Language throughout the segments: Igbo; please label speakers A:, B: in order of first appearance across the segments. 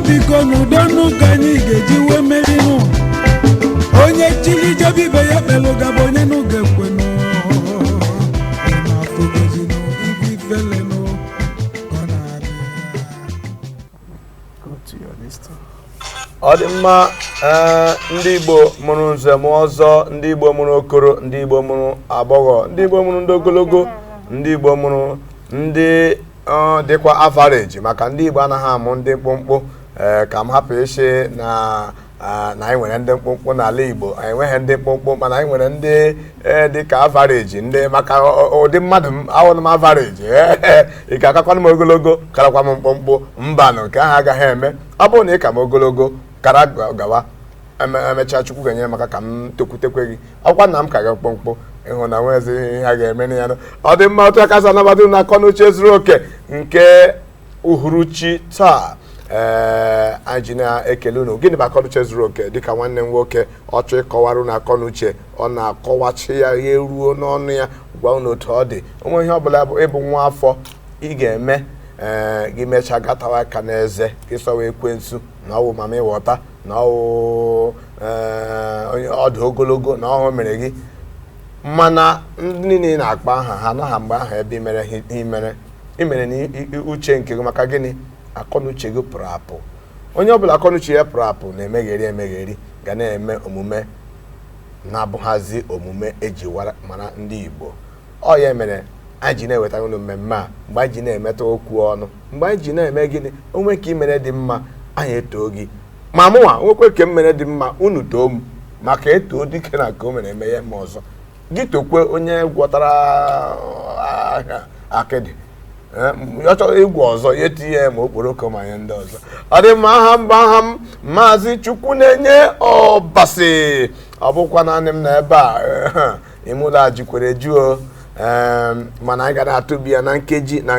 A: biko n'udonu ka anyị ga-eji wee merinu onye chili jebibe ya kpelu gaba onye n'oge kwenu na-afụgozinu ibe ifelenu ọ na-adị
B: ọ dị mma ndị Igbo mụrụ nze mụọ ọzọ ndị Igbo mụrụ okoro ndị Igbo mụrụ agbọghọ ndị Igbo mụrụ ndị ogologo ndị Igbo mụrụ ndị dịkwa average maka ndị Igbo anaghị amụ ndị mkpụmkpụ ka m hapụ ịsị na anyị nwere ndị mkpụmkpụ n'ala Igbo anyị nweghị ndị mkpụmkpụ mana anyị nwere ndị dịka average ndị maka ụdị mmadụ awụrụ m average ị ga-akakwanụ m ogologo karakwa m mkpụmkpụ mbanụ nke ahụ agaghị eme ọ bụrụ na ị ka m ogologo kara gawa emechaa Chukwu ga-enyere maka ka m tokwutekwe gị ọkwa na m ka gị mkpụmkpụ ịhụ na nwezi ihe ha ga-eme ya ọ dị mma otu aka sa anabata na akọnuche zuru oke nke uhuruchi taa anyị ji na-ekele unu gịnị bụ akọnuche zuru oke dịka nwanne m nwoke ọchọ ịkọwarụ na akọnuche ọ na-akọwachi ya ihe ruo n'ọnụ ya gwa unu otu ọ dị onwe ihe ọbụla bụ ịbụ nwa afọ ị ga-eme gị mechaa gatawa aka n'eze gị sọwa ekwensu na ọwụ mama ịghọta na ọwụ onye ọdụ ogologo na ọhụ mere gị mana ndị niile na-akpa aha ha anaghị mgbe aha ebe imere na uche nke gị maka gịnị akọnuche gị pụrụ apụ onye ọbụla akọnuche ya pụrụ apụ na-emegheri ga na-eme omume na-abụghazi omume eji mara ndị Igbo ọ ya mere anyị ji na-eweta unu mmemme a mgbe anyị ji na-emeta okwu ọnụ mgbe anyị ji na-eme gịnị onwe ka imere dị mma anyị etoo gị ma mụnwa nwekwe ka mmere dị mma unu too m maka etoo dike na ka o mere eme ya ma ọzọ gị tokwe onye gwọtara akịdị ọ chọrọ ịgwọ ọzọ ya etinye ma okporoko ma nye ndị ọzọ ọ dị mma aha m Maazị Chukwu na-enye ọbasi ọ bụkwa naanị m na ebe a ime ụlọ a jikwere juo mana anyị ga na-atụbi ya na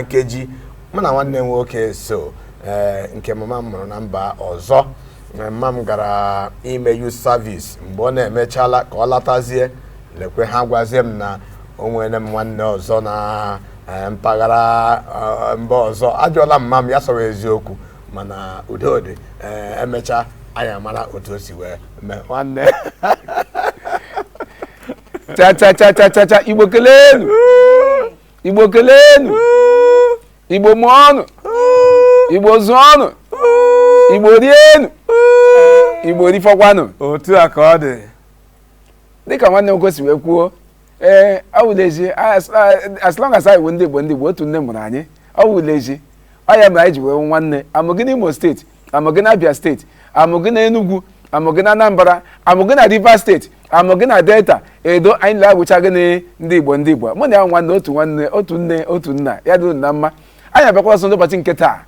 B: nkeji mụ na nwanne m nwoke so nke mama m mụrụ na mba ọzọ mma m gara ime youth service mgbe ọ na-emechala ka ọ latazie lekwe ha gwazie m na o nwere m nwanne ọzọ na mpaghara mba ọzọ ajụọla mma m ya sọrọ eziokwu mana udodi emecha anyị amara otu o si wee mee nwanne
C: cha Igbo kelenu Igbo kelenu Igbo mụọnụ Igbo zụọnụ Igbo rienu Igbo rifọkwanụ
B: otu a ka ọ dị
C: dịka nwanne m kwesị wee kwuo awụleji as long as anyị bụ ndị Igbo otu nne mụrụ anyị awụleji ọ ya mere anyị ji wee nwanne amụgị na Imo steeti amụgị na Abia steeti amụgị na Enugu amụgị na Anambra amụgị na Rivers steeti amụgị na Delta Edo anyị na-agwụchaghị na ndị Igbo mụ na ya nwanne otu nne otu nna ya dịrị na mma anyị abịakwa ọsọ n'ụbọchị nke taa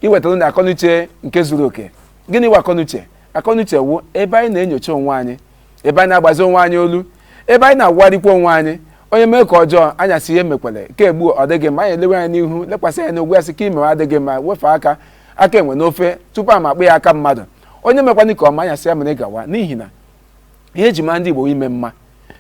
C: iwetara na akọnuche nke zuru oke gịnị wụ akọnuche wụ ebe anyị na-enyocha onwe anyị ebe anyị na-agbazi onwe anyị olu ebe anyị na-agwarịkwa onwe anyị onye mee ka ọjọọ anya si ihe mekwere ka egbu ọ dịghị mma anyị elewe anyị n'ihu lekwasị anyị n'ogwu ya sị ka imewe adịghị mma wefe aka enwe n'ofe tupu ama akpụ ya aka mmadụ onye mekwana ka ọma anya si ya mere gawa n'ihi na ihe eji mara ndị Igbo ime mma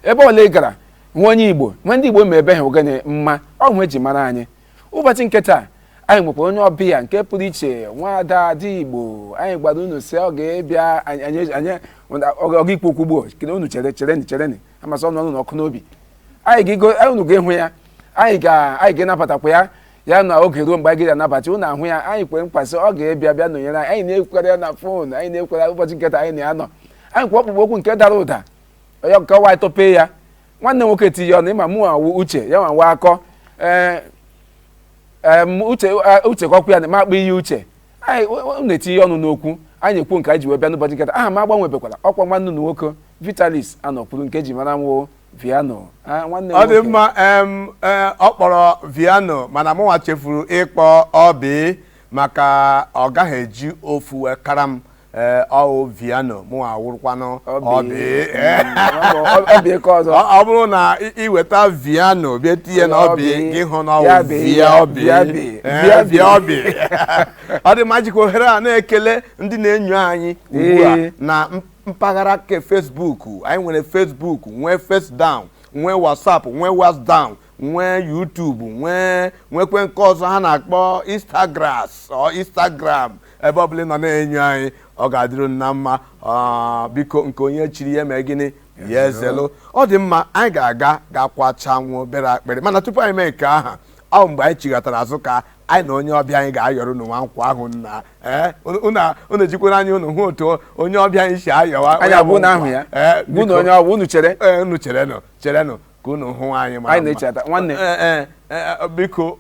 C: ebe ole ị gara nwe onye Igbo nwe ndị Igbo ma ebe ha ogene mma ọhụ eji mara anyị ụbọchị nke taa anyị nwekwara onye ọbịa nke pụrụ iche nwaada dị Igbo anyị gwara unu si ọ ga-ebịa anyị ọga ikwu okwu gboo kene unu chereni amasị ọnụ n'ọkụ n'obi unu ga-ehụ ya anyị ga-anabatakwa ya na oge ruo mgbe anyị ga-anabata unu ahụ ya anyị kwere mkpasị ọ ga-ebịa bịa nọnyere anyị na-ekwere ya na fon anyị na-ekwere ụbọchị nketa anyị na-anọ anyị kwa ọkpụkpọ okwu nke dara ụda onye nke ọwa tọpee ya nwanne nwoke tinye ọnụ ịma mụ awụ Uche ya nwa akọ Uche kọkwa ya na ma akpọ ihe Uche anyị na-etinye ọnụ n'okwu anyị ekwu nke anyị ji wee bịa n'ụbọchị nketa aha m agbanwebekwala ọkwa nwanne unu nwoke Vitalis anọkwuru nke ji mara nwoo Viano nwanne
B: ọ dị mma ọ kpọrọ Viano mana mụnwa chefuru ịkpọ Obi maka ọ gaghị eji ofu wee kara m ọwụ Viano mụnwa awụrụkwanụ Obi ọ bụrụ na iweta Viano bịa tinye na Obi gị hụ na ọwụ Via Obi ọ dị mma jikwa ohere a na-ekele ndị na-enyo anyị ugbu a na mpaghara nke Facebook anyị nwere Facebook nwee face down nwee WhatsApp nwee was down nwee YouTube nwekwe nke ọzọ ha na-akpọ Instagram ebe ọbụla nọ na-enyo anyị ọ ga-adịrụ na mma biko nke onye chiri ya mee gịnị ya ezelu ọ dị mma anyị ga-akwacha nwa obere akpịrị mana tupu anyị mee nke aha ọ mgbe anyị chighatara azụ ka anyị na onye ọbịa anyị ga-ayọrọ unu nwa nkwa ahụ nna unu ejikwara anyị unu hụ otu onye ọbịa anyị si ayọwa
C: anyị abụ na ahụ ya bụ na onye ọ bụ unu chere
B: unu cherenụ ka unu hụ anyị
C: anyị na-echeta nwanne
B: biko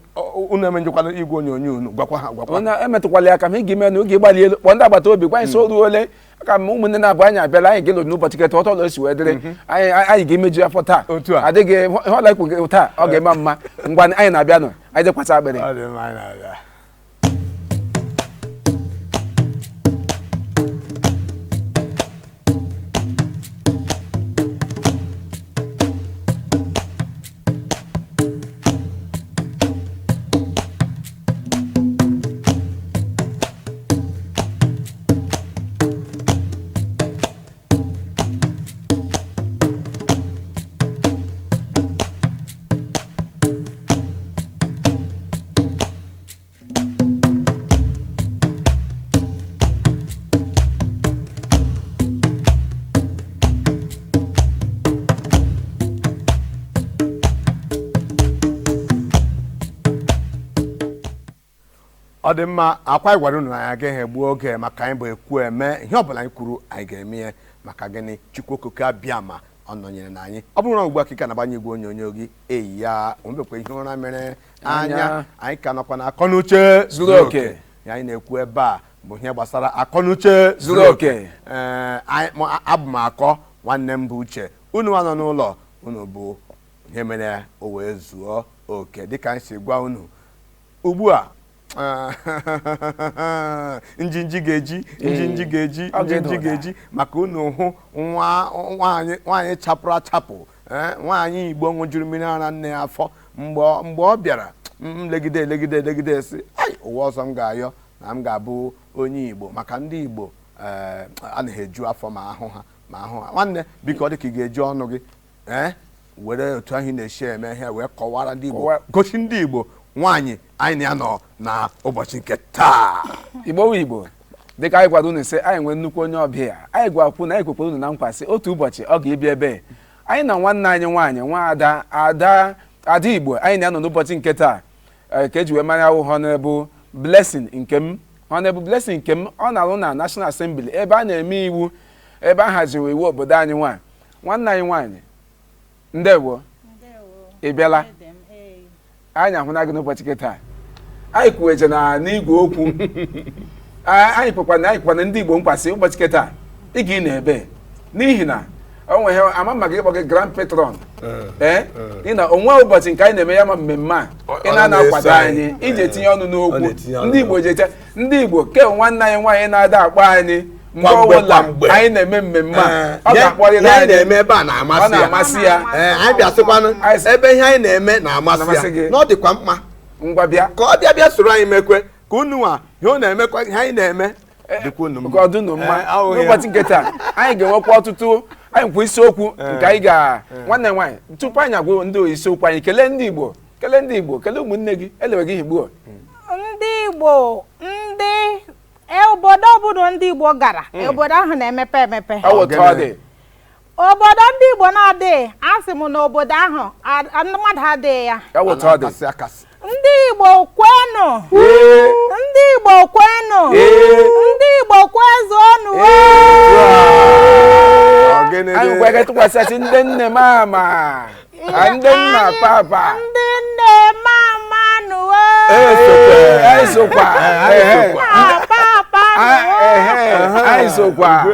B: unu emenjekwana igwe onyonyo unu gwakwa ha
C: onye emetụkwala ya ka m ị ga-eme na oge gbali elu kpọọ ndị agbata obi gwa anyị so ruo ole ka m ụmụnne na-abụ anyị abịala anyị ga-elo n'ụbọchị keta ọtọ ụlọ si wee dịrị anyị ga-emeju afọ taa adịghị ọla ikwu taa ọ ga-eme mma ngwa anyị na-abịa nọ anyị dekwata akpịrị
B: ọ dị mma akwa anyị gwara unu na anyị agaghị egbu oge maka anyị bụ ekwu eme ihe ọbụla anyị kwuru anyị ga-eme ya maka gịnị Chukwu okike abịa ma ọ nọnyere na anyị ọ bụrụ na ugbu akịka na-agbanye igwe onyonyo gị eyi ya omebekwa ihe ụra mere anya anyị ka nọkwa na akọnuche
C: zuru oke
B: ya anyị na-ekwu ebe a bụ ihe gbasara akọnuche
C: zuru oke
B: abụ m akọ nwanne m bụ Uche unu nọ n'ụlọ unu bụ ihe mere o wee zuo oke dịka anyị si gwa unu ugbu a njinji ga-eji maka unu hụ nwaanyị chapụrụ achapụ nwaanyị Igbo ṅụjuru mmiri ara nne ya afọ mgbe ọ bịara legide si ụwa ọzọ m ga-ayọ na m ga-abụ onye Igbo maka ndị Igbo anaghị eju afọ ma ahụ ha nwanne biko ọ dị ka ị ga-eji ọnụ gị were otu ahụ na-esi eme ihe wee kọwara ndị Igbo gosi ndị Igbo nwaanyị anyị na-anọ na ụbọchị nke taa
C: Igbo dịka anyị gwara unu sị anyị nwere nnukwu onye ọbịa anyị gwakwu na anyị kwekwara unu na nkwa sị otu ụbọchị ọ ga-ebi ebe anyị na nwanne anyị nwaanyị nwa ada Igbo anyị na-anọ n'ụbọchị nke taa ka eji wee mara ahụ Honorable Blessing Nkem ọ na-alụ na National Assembly ebe a na-eme iwu ebe a haziri iwu obodo anyị nwanne anyị nwaanyị ndewo ị bịala anyị ahụna gị n'ụbọchị nke taa anyị kwueje na n'igwe okwu anyị kwekwana ndị Igbo mkwasị ụbọchị nke taa ị ga ị na-ebe n'ihi na o nweghị ama maka ịkpọ gị Grand Patron ị na onwe ụbọchị nke anyị na-eme ya ma mmemme a ị na-akwado anyị iji etinye ọnụ n'okwu ndị Igbo jecha ndị Igbo ke nwanne anyị nwaanyị na-ada akpọ anyị mgbe ọbụla anyị na-eme mmemme a ọ ga-akpọrịrị anyị
B: ọ
C: na-amasị ya
B: anyị bịasịkwanụ ebe ihe anyị na-eme na-amasị ya na ọ dịkwa mkpa
C: ngwa bịa
B: ka ọ bịa soro anyị mekwe ka unu nwa ihe ọ na-emekwa ihe anyị na-eme dịkwa unu mma
C: n'ụbọchị nke taa anyị ga-enwekwa ọtụtụ anyị nkwa isiokwu nke anyị nwanne nwaanyị tupu anyị agwa ndị isiokwu anyị kelee ndị Igbo kelee ụmụnne gị elewe gị Igbo
D: ndị Igbo obodo ọbụla ndị Igbo gara obodo ahụ na-emepe emepe obodo ndị Igbo na-adịghị asị m na obodo ahụ mmadụ adịghị ya ndị Igbo kwenu ndị Igbo kwenu ndị Igbo kwezuonu
C: anyị gwara tụkwasị ndị nne mama ndị nna papa
D: ndị nne mama nuwe
C: anyị sokwa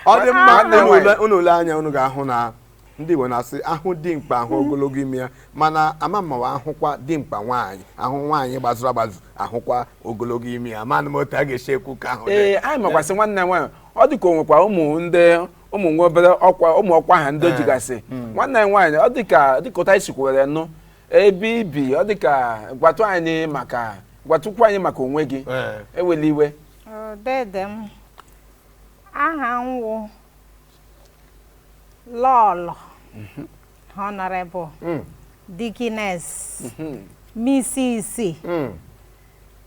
B: ọ dị mma unu ule anya unu ga-ahụ na ndị Igbo na-asị ahụ dimkpa ahụ ogologo ime ya mana ama mmawa ahụkwa dimkpa nwaanyị ahụ nwaanyị gbazuru agbazu ahụkwa ogologo ime ya mana m otu a ga-esi ekwu ka ahụ
C: anyị makwasị nwanne nwaanyị ọ dị ka o nwekwa ụmụ nwa obere ọkwa ụmụ ọkwa ha ndị jigasị nwanne anyị nwaanyị ọ dịka ụta isi kwere nụ ebe ibi ọ dịka gwatụkwu anyị maka onwe gị ewela iwe
D: dede m aha nwụ lọlọ Honorable Dikines Mrs.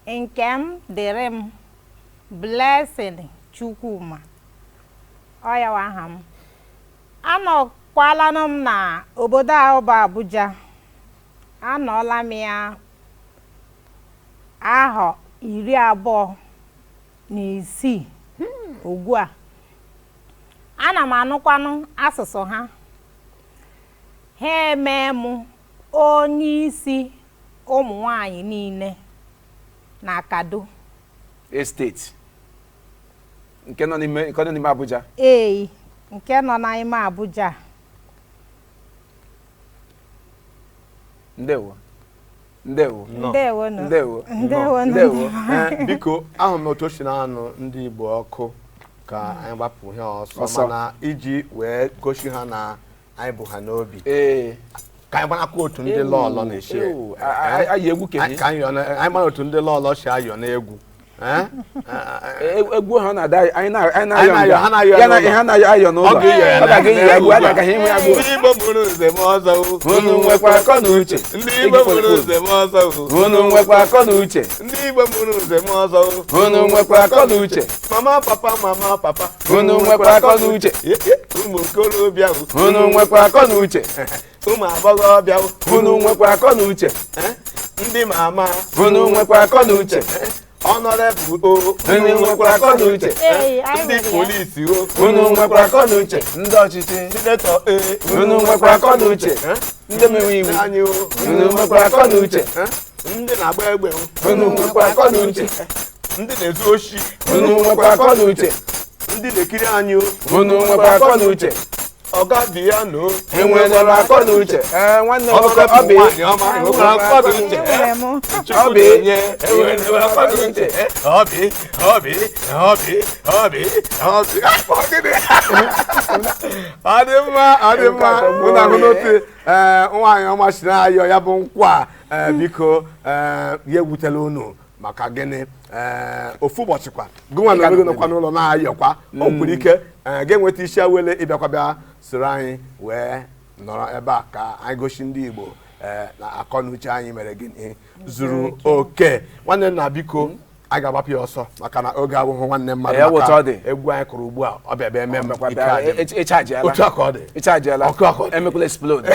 D: nke m dịrị m Blessing Chukwuma ọ ya wa aha m anọkwala m na obodo ahụ bụ Abuja anọọla m ya ahọ 26 ugbu a ana m anụkwanụ asụsụ ha eme m onye isi ụmụ nwanyị niile na Kado
C: Estate nke nọ n'ime Abuja.
D: Nke nọ n'ime Abuja.
C: Ndewo.
B: Biko ahụ m otu osi na-anụ ndị Igbo ọkụ ka anyị gbapụ ihe ọsọ mana iji wee gosi ha na anyị bụ ha n'obi ka anyị gbanakwa otu ndị lọlọ na-eche anyị gbana otu ndị lọlọ si ayọ n'egwu
C: egwu ha na-ada anyị na-ayọ n'ụlọ ọ ga-aga iyi egwu a ga-aga inwe agụ.
B: Ndị Igbo mụrụ nze m ọzọ
C: unu nwekwa akọ na uche.
B: Ndị Igbo mụrụ nze m ọzọ
C: unu nwekwa akọ na uche.
B: Ndị Igbo mụrụ nze m ọzọ
C: unu nwekwa akọ na uche.
B: Mama papa
C: unu nwekwa akọ na uche.
B: Ụmụ okorobịa
C: unu nwekwa akọ na uche.
B: ụmụ agbọghọbịa
C: unu nwekwa akọ na uche.
B: ndị mama
C: unu nwekwa akọ na uche.
B: Honorable
C: unu nwekwa akọ na uche.
B: ndị polisi
C: unu nwekwa akọ na uche. ndị ọchịchị
B: sinetọ
C: unu nwekwa akọ na uche. ndị mewe iwu
B: anyị
C: unu nwekwa akọ na uche.
B: ndị na-agba egbe
C: unu nwekwa akọ na uche.
B: ndị na-ezu oshi
C: unu nwekwa akọ na uche.
B: ndị na-ekiri anyị
C: unu nwekwa akọ na uche.
B: ọga Viano
C: enwere akọ na uche. Nwanne nwoke Obi
B: ọ dị mma ụna ahụ n'otu nwaanyị ọma si na-ayọ ya bụ nkwa biko ya ewutela unu maka gịnị ofu ụbọchị kwa gụnwa na ego nọkwa n'ụlọ na-ayọkwa o nwere ike ga-enweta isi awele ịbịakwa bịa soro anyị wee nọrọ ebe a ka anyị gosi ndị Igbo na akọ na uche anyị mere gịnị zuru oke. Nwanne nna biko anyị ga-agbapụ ya ọsọ maka na oge abụghị nwanne mmadụ maka egwu anyị kụrụ ugbu a ọ bịa bịa eme otu aka ọ dị
C: emekwala explode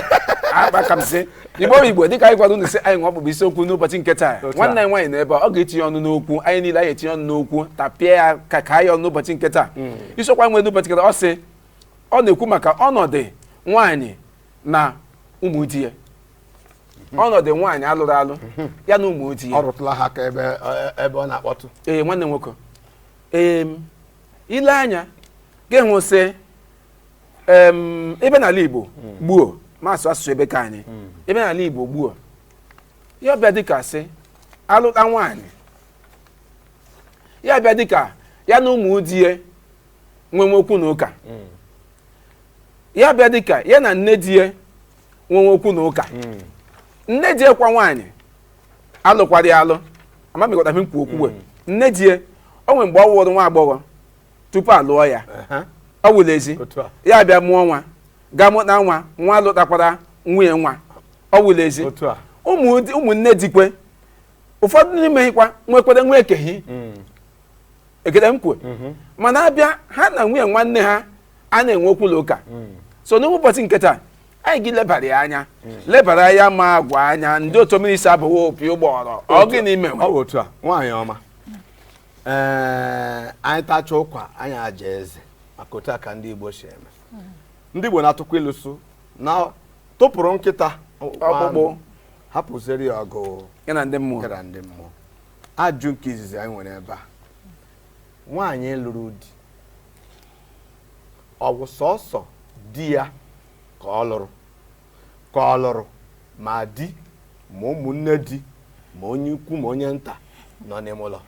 C: aka m sị Igbo dịka anyị gwara unu sị anyị ọkpụkpụ isiokwu n'ụbọchị nke taa nwanne anyị nwaanyị n'ebe ọ ga-etinye ọnụ n'okwu anyị niile anyị etinye ọnụ n'okwu tapịa ya ka anyị ọnụ n'ụbọchị nke taa isiokwu anyị nwere n'ụbọchị nke taa ọ sị ọ na-ekwu maka ọnọdụ nwaanyị na ụmụ di ya ọnọdụ nwaanyị alụrụ alụ ya na ụmụ di ya
B: ọ rụtụla ha aka ebe ọ na-akpọtụ
C: nwanne nwoke ile anya ga-enwe sị ebe n'ala Igbo gbuo masụ asụsụ ebe ka anyị ebe n'ala Igbo gbuo ya bịa dịka sị alụta nwaanyị ya bịa dịka ya na ụmụ di ya nwe okwu na ụka ya bịa dịka ya na nne di ya nwe okwu na ụka nne di kwa nwaanyị alụkwara ya alụ amamịkọta m nkwu okwu nne di ya o nwere mgbe ọ wụrụ nwa agbọghọ tupu alụọ ya ọ wụrụ ezi ya bịa mụọ nwa gaa mụta nwa alụtakwara nwunye nwa ọ wụrụ ezi ụmụnne dikwe ụfọdụ n'ime kwa nwekwere nwa ekeghị ekele m kwuo mana abịa ha na nwunye nwanne ha a na-enwe okwu na ụka so n'ụbọchị nke taa anyị gị lebara ya anya lebara ya ma gwa anya ndị otu mmiri si abụghị opi ụgbọrọ ọ gịnị mewe
B: otu a nwaanyị ọma anyị tacha ụkwa anyị aja eze maka otu a ka ndị Igbo si eme ndị Igbo na-atụkwa ilusu na tụpụrụ nkịta
C: ọkpụkpụ
B: hapụziri ya ọgụ
C: ya na ndị mmụọ
B: ajụ nke izizi anyị nwere ebe a nwaanyị lụrụ di ọ bụ sọsọ di ya ka ọ lụrụ ma di ma ụmụnne di ma onye ukwu ma onye nta nọ n'ime ụlọ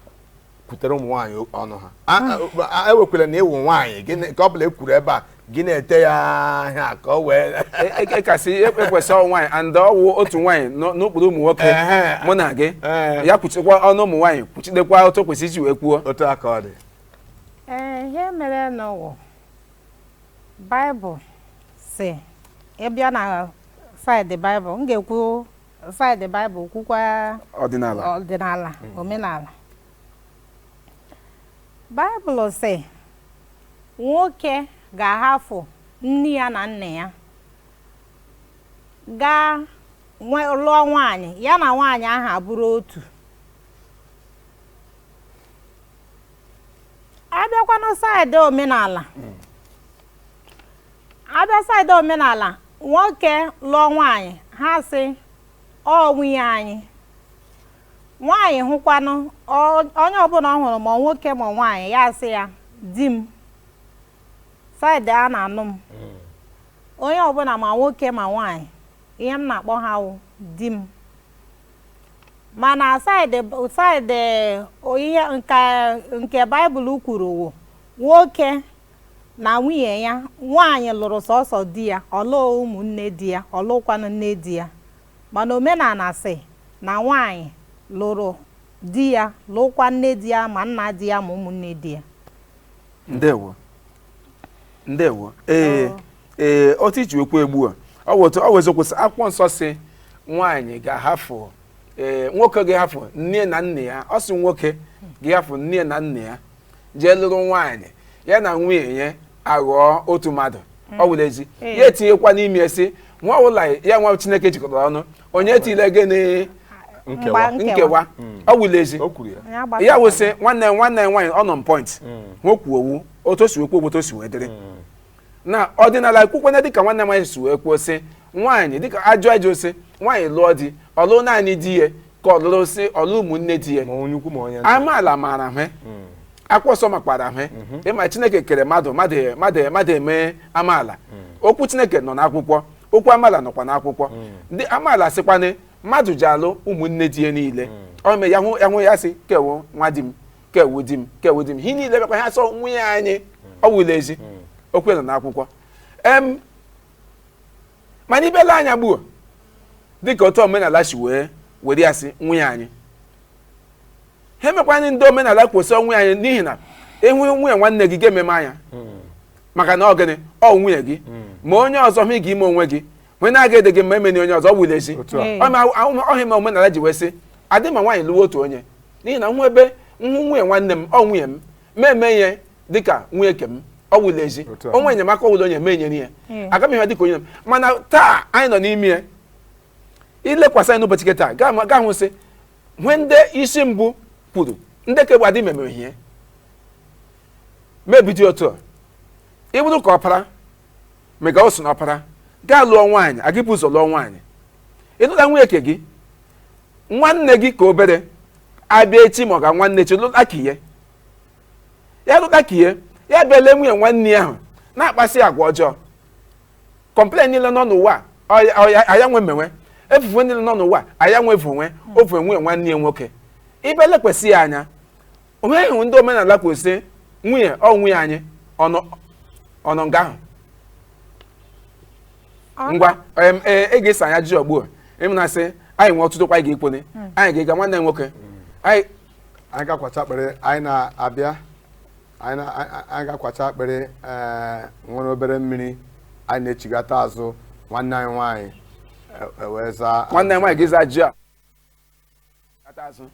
B: kwutere ụmụ nwaanyị ọnụ ha ewekwere na ịwụ nwaanyị ka ọ bụla ekwuru ebe a gị na-ete ya ahịa ka ọ wee
C: kasị ekwesị nwaanyị and ọwụ otu nwaanyị n'okpuru ụmụ nwoke mụ na gị ya kwuchikwa ọnụ ụmụ nwaanyị kwuchidekwa otu kwesị iji wee kwuo
B: otu aka ọ dị
D: ihe mere n'ụwa Baịbụl si ịbịa na side Bible m ga-ekwu side Bible kwukwa ọdịnala omenala Bible sị nwoke ga-ahafụ nne ya na nna ya gaa lụọ nwaanyị ya na nwaanyị ahụ abụrụ otu abịakwanụ saịdị omenala nwoke lụọ nwaanyị ha sị ọ nwunye anyị nwaanyị hụkwanụ onye ọbụla ọ hụrụ ma nwoke ma nwaanyị ya sị ya di m saịdị a na-anụ m onye ọbụla ma nwoke ma nwaanyị ihe m na-akpọ ha wụ di m mana saịdị ihe nke Baịbụl kwuru wụ nwoke na nwunye ya nwaanyị lụrụ sọsọ di ya ọlụọ ụmụnne di ya ọlụkwanụ nne di ya mana omenala sị na nwaanyị lụrụ di ya lụkwa nne di ya ma nna di ya ma ụmụnne di ya
C: ndewo otu iji wekwa egbu a ọ wezokwụsị akwụkwọ nsọ si nwaanyị ga-ahafụ nwoke ga-ahafụ nne na nna ya ọ sị nwoke ga-ahafụ nne na nna ya jee lụrụ nwaanyị ya na nwunye ya aghọọ otu mmadụ ọ wụrụ ezi ya etinyekwa n'ime si nwa ụlọ ya nwa Chineke jikọtara ọnụ onye tile gịnị nkewa ọ wụrụ ezi ya wụsị nwanne nwaanyị ọ nọ point nwokwu owu otu o si wekwu obodo o si wee dịrị na ọdịnala kwukwana dịka nwanne nwaanyị si wee kwuo sị nwaanyị dịka ajụ sị nwaanyị lụọ di ọlụ naanị di ya ka ọlụrụ sị ọlụ ụmụnne di ya amaala maara he akwụkwọ nsọ makwara he ịma Chineke kere mmadụ eme amaala okwu Chineke nọ n'akwụkwọ okwu amaala nọkwa n'akwụkwọ ndị amaala sịkwana mmadụ ji alụ ụmụnne di ya niile ọ mee ya hụ ya sị kewu nwa di m kewu di m kewu di m hi niile bịakwa ha sọ nwunye anyị ọ wụrụ ezi okwu nọ n'akwụkwọ mana ibele anya gbuo dịka otu omenala si were ya sị nwunye anyị ha emekwana ndị omenala kwụsị nwunye anyị n'ihi na ịhụ nwunye nwanne gị ga-ememe anya maka na ọ gịnị ọ nwunye gị ma onye ọzọ hụ gị ime onwe gị nwee na-aga ede gị ma emeni onye ọzọ ọ wụrụ ezi ọhịa ma omenala ji wee sị adị ma nwaanyị lụwa otu onye n'ihi na nwụ ebe nwunye nwanne m ọ nwunye m ma eme ihe dịka nwunye ke m ọ wụrụ ezi onwe enyemaka ọwụlụ onye mee nyere ya aga m ihe dịka onye m mana taa anyị nọ n'ime ya ilekwasị anyị n'ụbọchị taa ga hụ sị nwee ndị isi mbụ kwuru ndị kegbe adị meme ihe mebido otu a ịbụrụ ka ọpara mega o so na ọpara gaa lụọ nwaanyị aga ibu ụzọ lụọ nwaanyị ịlụta nwunye ke gị nwanne gị ka obere abịa echi ma ọ ga nwanne echi lụta kiye ya lụta kiye ya bịala nwunye nwanne ahụ na-akpasị agwa ọjọọ kọmplen niile nọ n'ụwa aya nwe menwe efufe niile nọ n'ụwa aya nwe efunwe ofe nwunye nwanne ya nwoke ibe lekwasị ya anya onweghị ndị omenala kwesị nwunye anyị ọnọ nga ahụ ngwa ị ga-eso anya ji ọgbu ịmụnasị anyị nwee ọtụtụ kwa ga-ekpone anyị ga-ega nwanne nwoke
B: anyị ga-akwacha akpịrị anyị na-abịa anyị ga-akwacha akpịrị nwere obere mmiri anyị na-echigata azụ nwanne anyị nwaanyị wee zaa
C: nwanne anyị nwaanyị ga-eza ji a azụ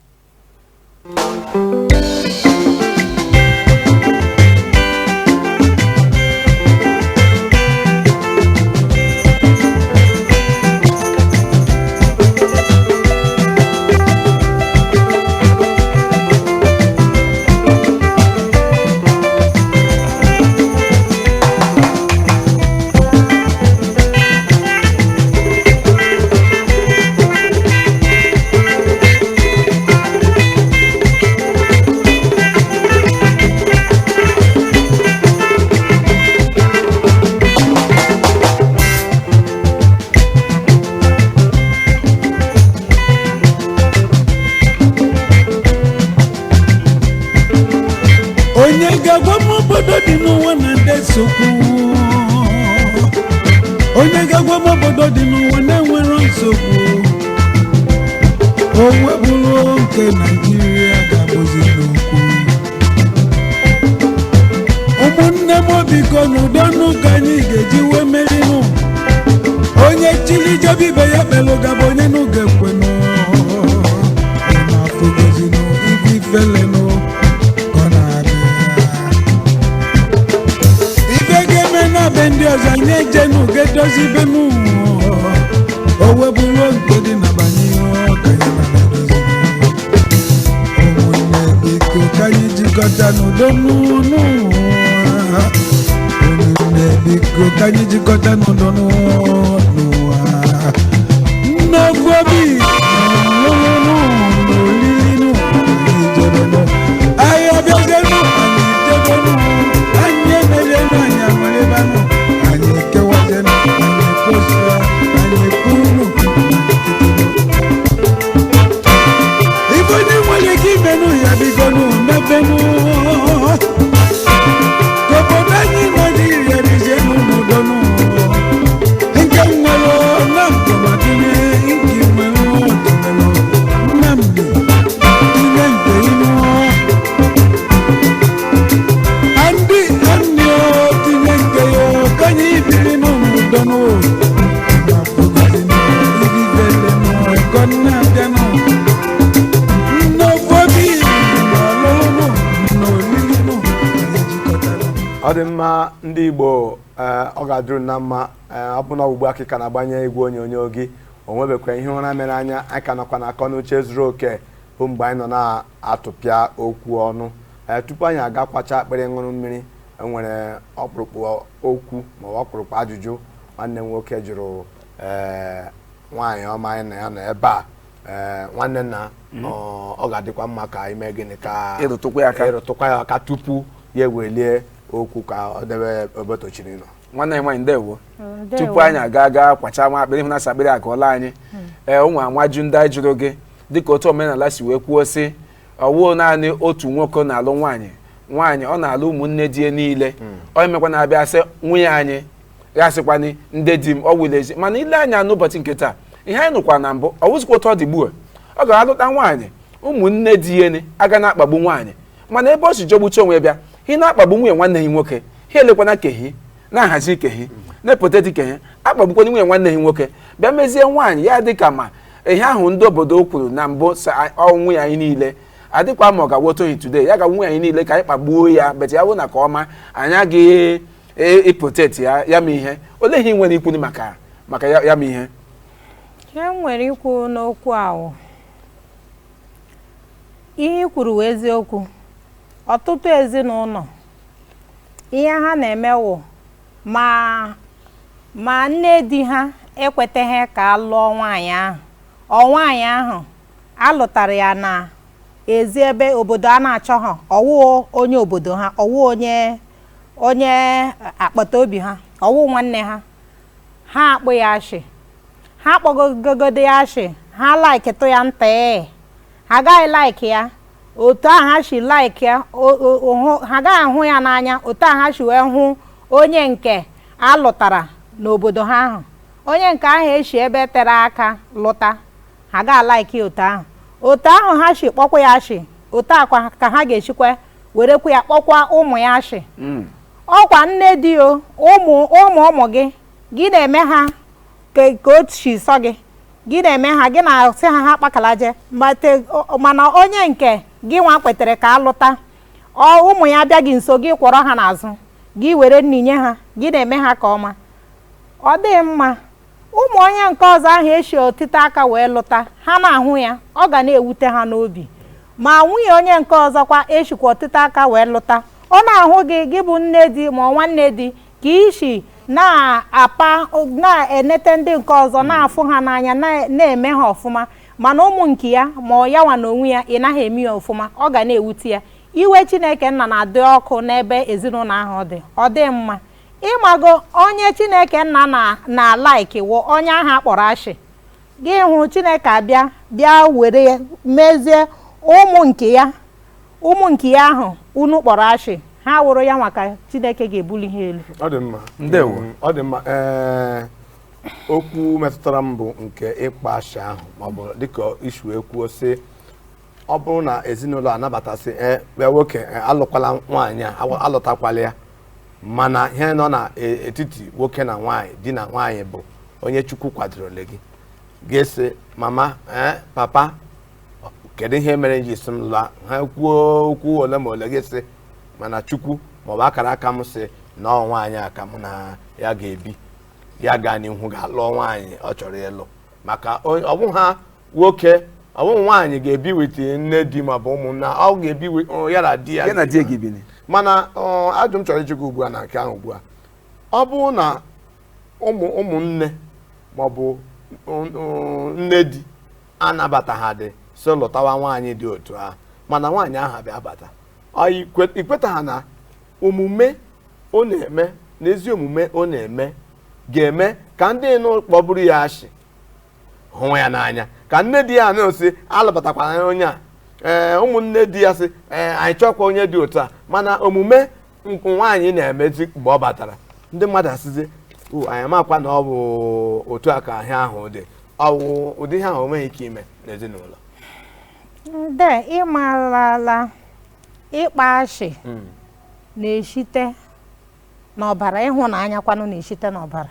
A: onye ga-agwa m obodo dị n'ụwa na-enwere nsogbu onwe bụrụ nke Naịjirịa ga-abụzi n'okwu ụmụnne m biko n'udo ka anyị ga-eji wee merinụ onye chili jebe ibe ya kpelụ gaba onye n'oge ekwenụ na-afụgozinu ibe ifelenụ ọ na-abịa ibe ga-eme na be ndị ọzọ anyị ejenu ga-edozi ibe m o webụrụ nke dị na banye ọka ya na na-edozi ụmụnne biko ka anyị jikọta n'udo n'ụwa ụmụnne biko ka anyị jikọta n'udo n'ụwa nnọgụ obi n'olilinu ijebenu anyị abịazienu anyị jebenu anyị emezienu anyị amarịbanụ anyị ekewazienu anyị ekposia anyị ekwunu ife onye nwere ike imenu ya bigonu mebenu ka obodo anyị naijiria rizienu n'udonu nke nwere na mkpọmadine nke nwere ọdịnala nnamdi tinye nke inu ndị tinye nke ya ka anyị biri n'udonu
B: ọ dị mma ndị Igbo ọ ga-adịrụ na mma ọ bụ na ugbu akịka na-agbanye igwe onyonyo gị o nwebekwa ihe ụra mere anya anyị ka nọkwa na akọ n'uche zuru oke bụ mgbe anyị nọ na-atụpịa okwu ọnụ tupu anyị aga kwacha akpịrị ṅụrụ mmiri enwere ọkpụrụkpụ okwu ma ọ ọkpụrụkpụ ajụjụ nwanne m nwoke jụrụ nwaanyị ọma anyị na ya nọ ebe a nwanne nna ọ ga-adịkwa mma ka ime gịnị ka ịrụtụkwa ya aka tupu ya ewelie okwu ka ọ debe obetochiri nọ
C: nwanne anyị nwaanyị ndewo tupu anyị aga kwacha nwa akpịrị hụna sakpịrị agụọla anyị ụmụ amaju ndị anyị jụrụ gị dịka otu omenala si wee kwuo sị ọwụọ naanị otu nwoke na-alụ nwaanyị ọ na-alụ ụmụnne di ya niile ọ emekwa na-abịa sị nwunye anyị ya sịkwani ndị di m ọ wulezi mana ile anya n'ụbọchị nke taa ihe anyị nụkwa na mbụ ọ wụzikwa otu ọ dị ugbu a ọ ga-alụta nwaanyị ụmụnne di ya aga na-akpagbu nwaanyị mana ebe ọ si jọgbucha onwe bịa ị na-akpagbu nwunye nwanne ha nwoke ha elekwana kehi na-ahazi kehi na-epoteti kehi akpagbukwana nwunye nwanne ha nwoke bịa mezie nwaanyị ya dị ka ma ihe ahụ ndị obodo kwuru na mbụ ọnwụ ya anyị niile adịkwa ma ọ ga-woto hi today ya ga nwunye anyị niile ka anyị kpagbuo ya bet ya bụ na ka ọma anyị agaghị ipoteti ya ma ihe olee ihe ị nwere ikwu maka ya ma ihe
D: nwere ikwu n'okwu ahụ ihe kwuru eziokwu ọtụtụ ezinụlọ ihe ha na-emewo ma nne di ha ekwetaghị ka a lụọ nwaanyị ahụ alụtara ya na ezi ebe obodo a na-achọ ha ọwụ onye obodo ha ọwụ onye agbata obi ha ọwụ nwanne ha akpụ ya ashị ha kpọgogode ya ashị ha laiketụ ya nta ha agaghị laiki ya otu ahụ ha si laiki ya ha agaghị ahụ ya n'anya otu ahụ ha si wee hụ onye nke alụtara n'obodo ha ahụ onye nke ahụ esi ebe tere aka lụta ha ga laiki otu ahụ ha si kpọkwa ya ashị otu akwa ka ha ga-esikwa werekwa ya kpọkwa ụmụ ya ashị ọkwa nne di ụmụ gị na-eme ha ka o si sọ gị na-eme ha gị na-asị ha kpakalaje mana onye nke gị nwa kwetere ka alụta ụmụ ya bịa gị nso gị kwọrọ ha n'azụ gị were nninye ha gị na-eme ha ka ọma ọ dị mma ụmụ onye nke ọzọ ahụ esi otite aka wee lụta ha na-ahụ ya ọ ga na-ewute ha n'obi ma nwunye onye nke ọzọkwa esikwa otite aka wee lụta ọ na-ahụ gị bụ nne di ma nwanne di ka isi na-enete ndị nke ọzọ na-afụ ha n'anya na-eme ha ọfụma mana ụmụ nke ya ma ya nwa na onwe ya ị naghị eme ya ọfụma ọ ga na-ewute ya iwe Chineke nna na-adị ọkụ n'ebe ezinụlọ ahụ ọ dị mma ịmago onye Chineke nna na laiki wụ onye ahụ akpọrọ ashị gị hụ Chineke bịa were mezie ụmụ nke ya ahụ unu kpọrọ ashị ha wụrụ ya maka Chineke ga-ebuli ha elu.
B: Ọ dị mma.
C: Ndewo.
B: Ọ dị mma. Okwu metụtara m bụ nke ịkpa ashị ahụ ma ọ bụ dịka isu ekwuo sị ọ bụrụ na ezinụlọ anabatasị nwoke alụkwala nwaanyị alụtakwala ya mana ihe nọ n'etiti nwoke na nwaanyị di na nwaanyị bụ onye Chukwu kwadorole gị ga-ese mama papa kedu ihe mere nji si m lụọ ha kwuo okwu ole ma ole gị mana Chukwu maọbụ akara aka m si na nwaanyị aka m na ya ga-ebi ya gaa n'ihu ga-alụọ nwaanyị ọ chọrọ ịlụ maka ọ bụ ha nwoke ọ bụ nwaanyị ga-ebi wete nne di maọbụ ụmụnna ọ ga-ebi ya na di ya mana ajụ m chọrọ ịjụga ugbu a na nke ahụ ugbu a ọ bụ na ụmụnne maọbụ nne di anabata ha dị so lụtawa nwaanyị dị otu ha mana nwaanyị ahụ bịa bata ikweta ha na omume ọ na-eme n'ezi omume ọ na-eme ga-eme ka ndị nụ kpọburu ya ashị hụ ya n'anya ka nne di ya na-osi alụbatakwana onye a ụmụnne di ya sị anyị chọkwa onye dị otu a mana omume nwaanyị na-emezi mgbe ọ batara ndị mmadụ asịzi anyị makwa na ọ bụ otu a ka ahịa ahụ dị ọwụ ụdị ihe ahụ onweghị ike ime n'ezinụlọ
D: ịmalala ịkpa ashị na-eshite n'ọbara ịhụnanya kwanụ na-eshite n'ọbara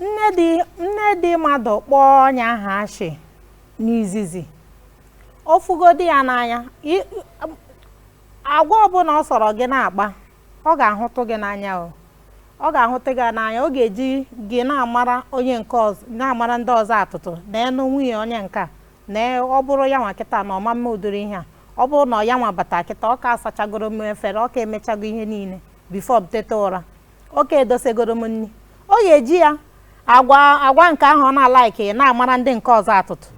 D: nne di mmadụ kpọọ onye ahụ ashị n'izizi ofugodi ya n'anya agwa ọbụla ọ sọrọ gị na-akpa ọ ga-ahụtụ gị n'anya ọ ga-ahụtụ gị n'anya ọ ga-eji gị na-amara onye nke ọzọ na-amara ndị ọzọ atụtụ na enu nwunye onye nke a na ọ bụrụ ya nwa kịta na ọma mma udiri ihe a ọ bụrụ na ya nwa bata kịta ọ ka asachagoro m efere ọ ka emechago ihe niile bifo m teta ụra ọ ka edosegoro m nri ọ ga-eji ya agwa nke ahụ ọ na-alaiki na-amara ndị nke ọzọ atụtụ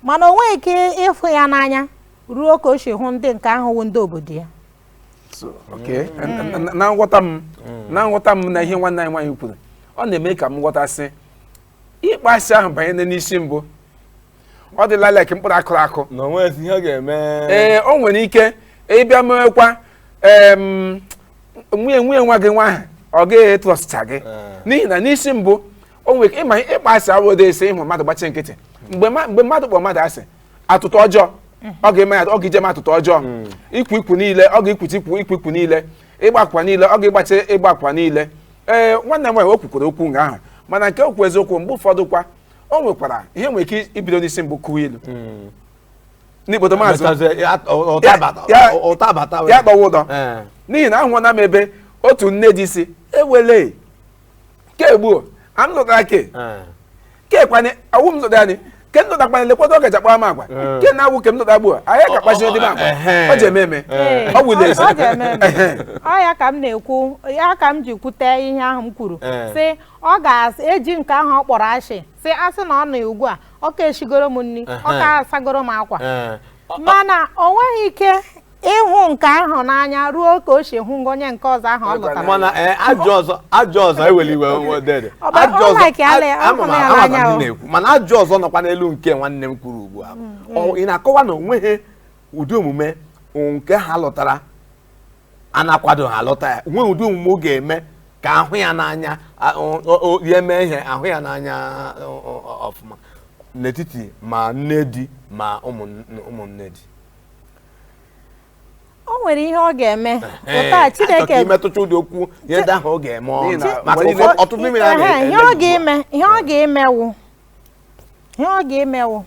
D: mana o nweghị ike ịfụ ya n'anya ruo ka o si hụ ndị nke ahụ wụ ndị obodo ya
C: na nghọta m na ihe nwanne anyị nwaanyị kwuru ọ na-eme ka m ghọtasị ịkpa asị ahụ banyere n'isi mbụ ọ dịla like mkpụrụ akụrụ akụ
B: na onwezi ihe ọ ga-eme
C: o nwere ike ịbịa mewekwa nwunye nwa gị nwa ahụ ọ gaghị trọstcha gị n'ihi na n'isi mbụ o nwere ịma ịkpa asị awụdo ese ịhụ mmadụ gbachi nkịtị mgbe mmadụ kpọrọ mmadụ asị atụtụ ọjọọ ọ ga-eme ya ọ ga-ije m atụtụ ọjọọ ikwu niile ọ ga-ekwuchi ikwu niile ịgbakwa niile ọ ga-egbachi ịgbakwa niile nwanne m nwaanyị o kwukwara okwu nga ahụ mana nke okwu eziokwu mgbe ụfọdụ kwa o nwekwara ihe nwere ike ibido n'isi mbụ kụwa ilu n'ikpoto maazị ya kpọwa ụdọ n'ihi na ahụhụ na m ebe otu nne di si ewele kegbuo a m lụtara kekwanye awụ m lụta anyị ke m lụtakwana lekwado ọgaja kpaa m agwa ke na-awụ ke m lụta gbuo anyị ka kpachie dị m agwa ọ ji eme ọ wụle ezi
D: ọ ya ka m na-ekwu ya ka m ji kwute ihe ahụ m kwuru sị ọ ga-eji nke ahụ ọ kpọrọ ashị sị asị na ọ nọ ugbu a ọ ka eshigoro m nri ọ ka asagoro m akwa mana o nweghị ike ịhụ nke ahụ n'anya ruo ka o si hụ onye nke ọzọ ahụ ọ lụtara
B: mana ajọ ọzọ eweli iwe dede mana ajọ ọzọ nọkwa n'elu nke nwanne m kwuru ugbu a ị na-akọwa na onweghị ụdị omume nke ha lụtara a na-akwado ha lụta ya nwe ụdị omume ọ ga-eme ka ahụ ya n'anya ya eme ihe ahụ ya n'anya ọfụma n'etiti ma nne di ma ụmụnne di
D: o nwere ihe ọ ga-eme ụta Chineke
B: imetụcha ụdị okwu ihe ndị ahụ ọ ga-eme ọtụtụ n'ime ya
D: ihe ọ ga-emewu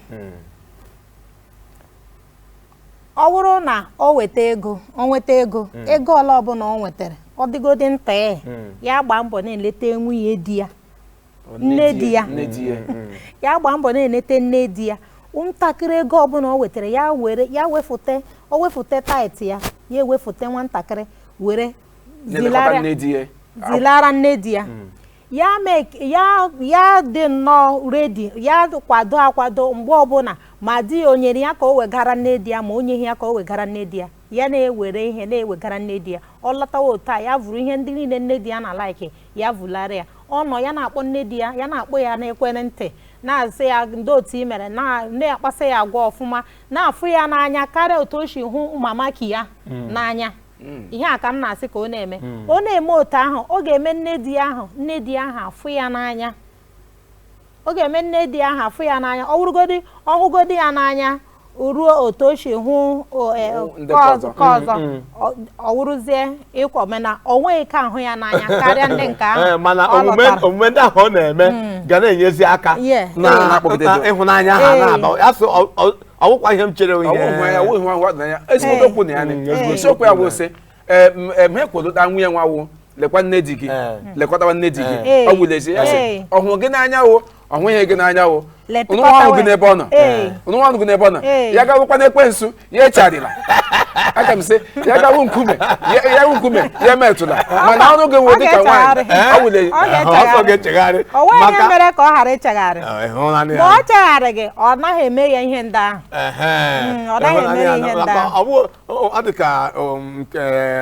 D: ọ bụrụ na o nweta ego ole ọbụla o nwetara ọ dịgodi nta ya gbaa mbọ na-eleta nwunye di ya nne di ya ya gbaa mbọ na-eleta nne di ya ntakịrị ego ọbụla o wetara ya wefute tait ya ewefute nwatakịrị were zilara nne di ya ya dị nnọọ redi ya akwado mgbe ọbụla ma di ya o nyere ya ka o wegara nne di ya ma o nyeghị ya ka o wegara nne di ya ya na-ewere ihe na-ewegara nne di ya ọ lọtawa otu a ya vụrụ ihe ndị niile nne di ya na laiki ya vụlara ya ọ nọ ya na-akpọ nne di ya ya na-akpọ ya n'ekwentị na-asị ya ndị otu i mere na-akpasị ya agwa ọfụma na-afụ ya n'anya karịa otu o si hụ mama ki ya n'anya ihe a ka m na-asị ka ọ na-eme ọ na-eme otu ahụ ọ ga-eme nne di ahụ afụ ya n'anya ọ ga-eme nne di ahụ afụ ya n'anya ọ wụrụgodi ọhụgodi ya n'anya ruo otu o si hụ ọzọ ọ wụrụzie ịkwa omena o nweghị ka ahụ ya n'anya karịa ndị nke ahụ
B: mana omume ndị ahụ ọ na-eme ga na-enyezi aka na ịhụnanya ha na-aba ya so ọwụkwa ihe m chere
C: ezigbo okwu na ya isiokwu ya bụ sị he kwodota nwunye nwawo lekwa nne di gị lekọtawa nne di gị ọ gwụlezi ya sị ọ hụrụ gị n'anya wo ọ hụghị gị n'anya wo unu nwa gị n'ebe ọ nọ ya gawụkwa n'ekwensu ya echarịla aka m sị ya gawu nkume ya metụla mana ọrụ gị nwe dịka nwaanyị ọ gwụlezi
B: ọ ga-echegharị
D: onwe ihe mere ka ọ ghara ịchegharị ma ọ chegharị gị ọ naghị eme ya ihe ndị ahụ ọ naghị eme ya ihe ndị ahụ
B: ọ dị ka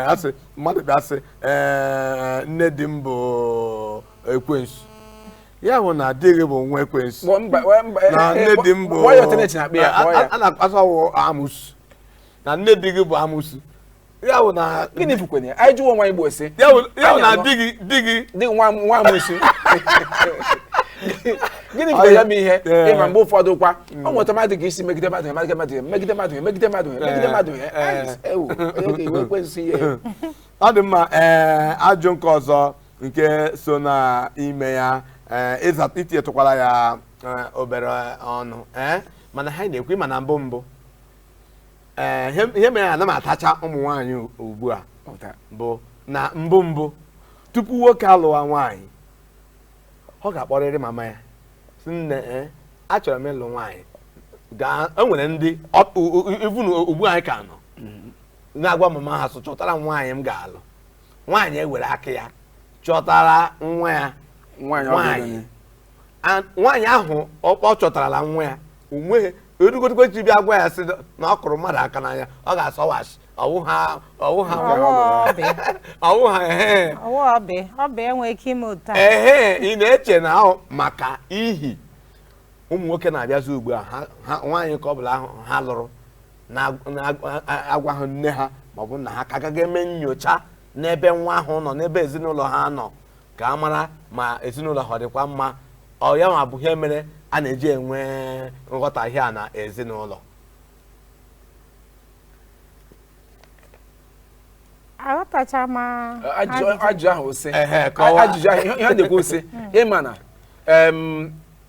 B: asị mmadụ ga-asị nne di m bụ ekwensu ya bụ na di gị bụ nwa ekwensu na nne di m bụ a na-akpasa ọwụ amụsụ na nne di gị bụ amụsụ ya bụ na
C: gịnị bụkwenye anyị jụọ nwa Igbo sị
B: ya bụ na di gị
C: nwa amụsụ gịnị bụ ya bụ ihe ịma mgbe ụfọdụ kwa ọ nweta mmadụ ga isi megide mmadụ
B: ọ dị mma ajụ nke ọzọ nke so na ime ya itinyetụkwara ya obere ọnụ mana ha na-ekwu ma na mbụ ihe mere ana m atacha ụmụ nwaanyị ugbu a bụ na mbụ tupu nwoke alụwa nwaanyị ọ ga-akpọrịrị mama ya sị nne achọrọ m ịlụ nwaanyị enwere ndị ugbu anyị ka nọ na-agwa mama ha so chọtara nwaanyị m ga-alụ nwaanyị ewere aka ya chọtara nwa ya nwaanyị ahụ ọ chọtarala nwa ya onwe erugotekwe ji bịa gwa ya sị na ọ kụrụ mmadụ aka n'anya ọ ga-asọwachi ọwụ ha ị na-eche na maka ihi ụmụ nwoke na-abịazi ugbu a nwaanyị ka ọ bụla ha lụrụ na-agwa ha nne ha maọbụ nna ha ka agaghị eme nnyocha n'ebe nwa ahụ nọ n'ebe ezinụlọ ha nọ ka a mara ma ezinụlọ ha ọ dịkwa mma ọ ya ma bụ ihe mere a na-eji enwe nghọtahie a na ezinụlọ.
D: aghọtacha m
C: ajụjụ ahụ ose ajụjụ ahụ ihe a na-ekwu ose ịma na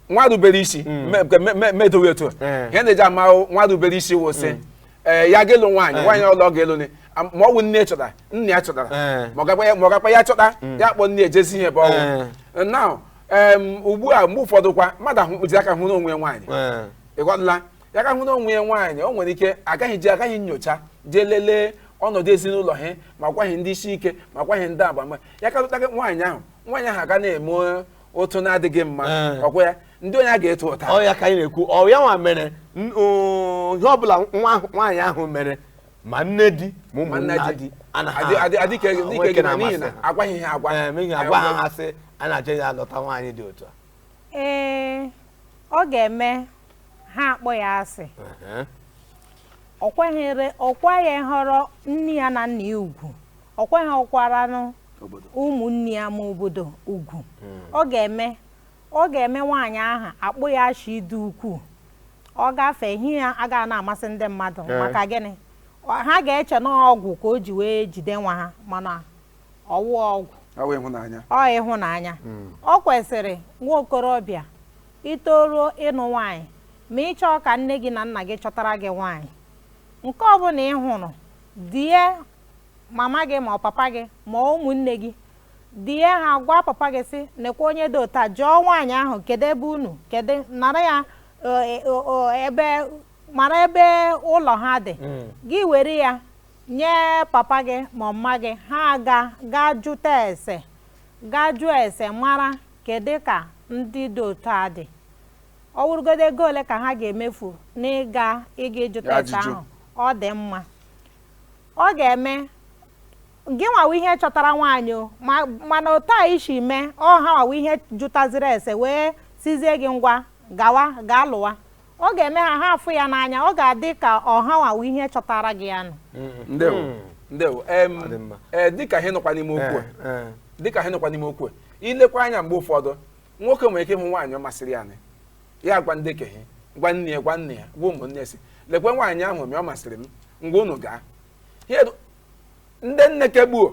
C: nwa rubere isi medowe etu ihe na-eji ama nwa rubere isi wose ya ga-elu nwaanyị ọlọ ga-elu ma ọ bụ nne chọtara nne ya chọtara ma ọ gakwa ya chọta ya kpọ nne ejezi ihe ebe ọnwụ now ugbu a mgbe ụfọdụ kwa mmadụ ahụ ji aka hụ n'onwe ya nwaanyị ịgwadụla ya aka hụ n'onwe ya nwaanyị o nwere ike agaghị nyocha jee lelee ọnọdụ ezinụlọ ha ma gwaghị ndị isi ike ma gwaghị ndị agba ya karụta nwaanyị ahụ aga na-eme otu na-adịghị mma ọkwa ya ndị onye a ga-eto ụta
B: ọ ya ka anyị na-ekwu ọ ya nwa mere ihe ọbụla nwaanyị ahụ mere ma nne di ma ụmụnna di
C: adịke n'ihi na agwaghị ha
B: agwa ha sị a na-aje ya lọta nwaanyị dị otu a
D: ọ ga-eme ha akpọ ya asị ọkwaghị họrọ nne ya na nna ya ugwu ọkwaghị ọkwaranụ ụmụnne ya ma obodo ugwu ọ ga-eme nwaanyị ahụ akpụ ya achị dị ukwuu ọ gafee ihe ya agaghị na-amasị ndị mmadụ maka gịnị ha ga-eche na ọgwụ ka o ji wee jide nwa ha mana ọwụ ọgwụ ịhụnanya ọ kwesịrị nwa okorobịa itoruo ịnụ nwaanyị ma ị chọọ ka nne gị na nna gị chọtara gị nwaanyị nke ọ bụla ị hụrụ die mama gị ma ọ papa gị ma ụmụnne gị die ha gwa papa gị sị nekwa onye dị ụta jụọ nwaanyị ahụ kedu ebe unu kedu nara ya mara ebe ụlọ ha dị gị were ya nye papa gị ma mma gị ha gaa jụọ ese mara kedu ka ndị dị ụtọ a dị ọ wụrụgodo ego ole ka ha ga-emefu n'ịga ịjụta ese ahụ ọ dị mma ọ ga-eme gị nwawa ihe chọtara nwaanyị o mana otu a isi mee ọ ha nwawa ihe jụtaziri ese wee sizie gị ngwa gaa lụwa ọ ga-eme ha afụ ya n'anya ọ ga-adị ka ọha nwawa ihe chọtara gị ya nụ
C: ndewo dịka ihe nọkwa n'ime okwu ilekwa anya mgbe ụfọdụ nwoke nwere ike ịhụ nwaanyị ọ masịrị ya ya gwa ndị kehe gwa nne ya gwa ụmụnne si lekwe nwaanyị ahụ ma ọ masịrị m ngwa unu gaa ndị nne kegbuo